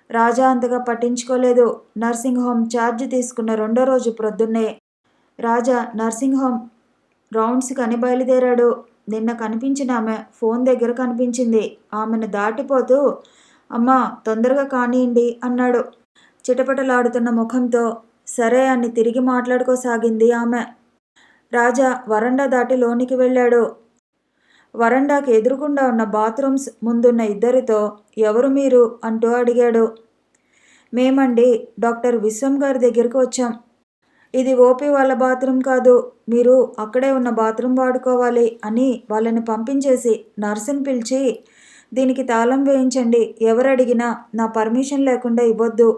రాజా అంతగా పట్టించుకోలేదు. నర్సింగ్ హోమ్ ఛార్జ్ తీసుకున్న 2వ రోజు ప్రొద్దున్నే రాజా నర్సింగ్ హోమ్ రౌండ్స్కి అని బయలుదేరాడు. నిన్న కనిపించిన ఆమె ఫోన్ దగ్గర కనిపించింది. ఆమెను దాటిపోతూ అమ్మా తొందరగా కానియండి అన్నాడు చిటపటలాడుతున్న ముఖంతో. సరే అని తిరిగి మాట్లాడుకోసాగింది ఆమె. రాజా వరండా దాటి లోనికి వెళ్ళాడు. వరండాకి ఎదురుగుండా ఉన్న బాత్రూమ్స్ ముందున్న ఇద్దరితో ఎవరు మీరు అంటూ అడిగాడు. మేమండి డాక్టర్ విశ్వం గారి దగ్గరికి వచ్చాం. ఇది ఓపీ వాళ్ళ బాత్రూమ్ కాదు, మీరు అక్కడే ఉన్న బాత్రూమ్ వాడుకోవాలి అని వాళ్ళని పంపించేసి నర్సుని పిలిచి దీనికి తాళం వేయించండి, ఎవరడిగినా నా పర్మిషన్ లేకుండా ఇవ్వద్దు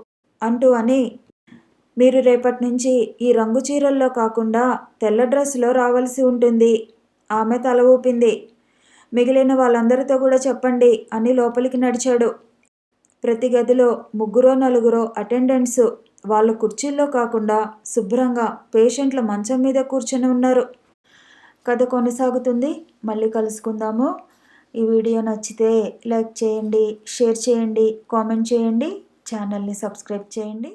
అంటూ అని, మీరు రేపటి నుంచి ఈ రంగు చీరల్లో కాకుండా తెల్ల డ్రెస్సులో రావాల్సి ఉంటుంది. ఆమె తల ఊపింది. మిగిలిన వాళ్ళందరితో కూడా చెప్పండి అని లోపలికి నడిచాడు. ప్రతి గదిలో 3-4 అటెండెంట్స్ వాళ్ళ కుర్చీల్లో కాకుండా శుభ్రంగా పేషెంట్ల మంచం మీద కూర్చొని ఉన్నారు. కథ కొనసాగుతుంది. మళ్ళీ కలుసుకుందాము. ఈ వీడియో నచ్చితే లైక్ చేయండి, షేర్ చేయండి, కామెంట్ చేయండి, ఛానల్ని సబ్స్క్రైబ్ చేయండి.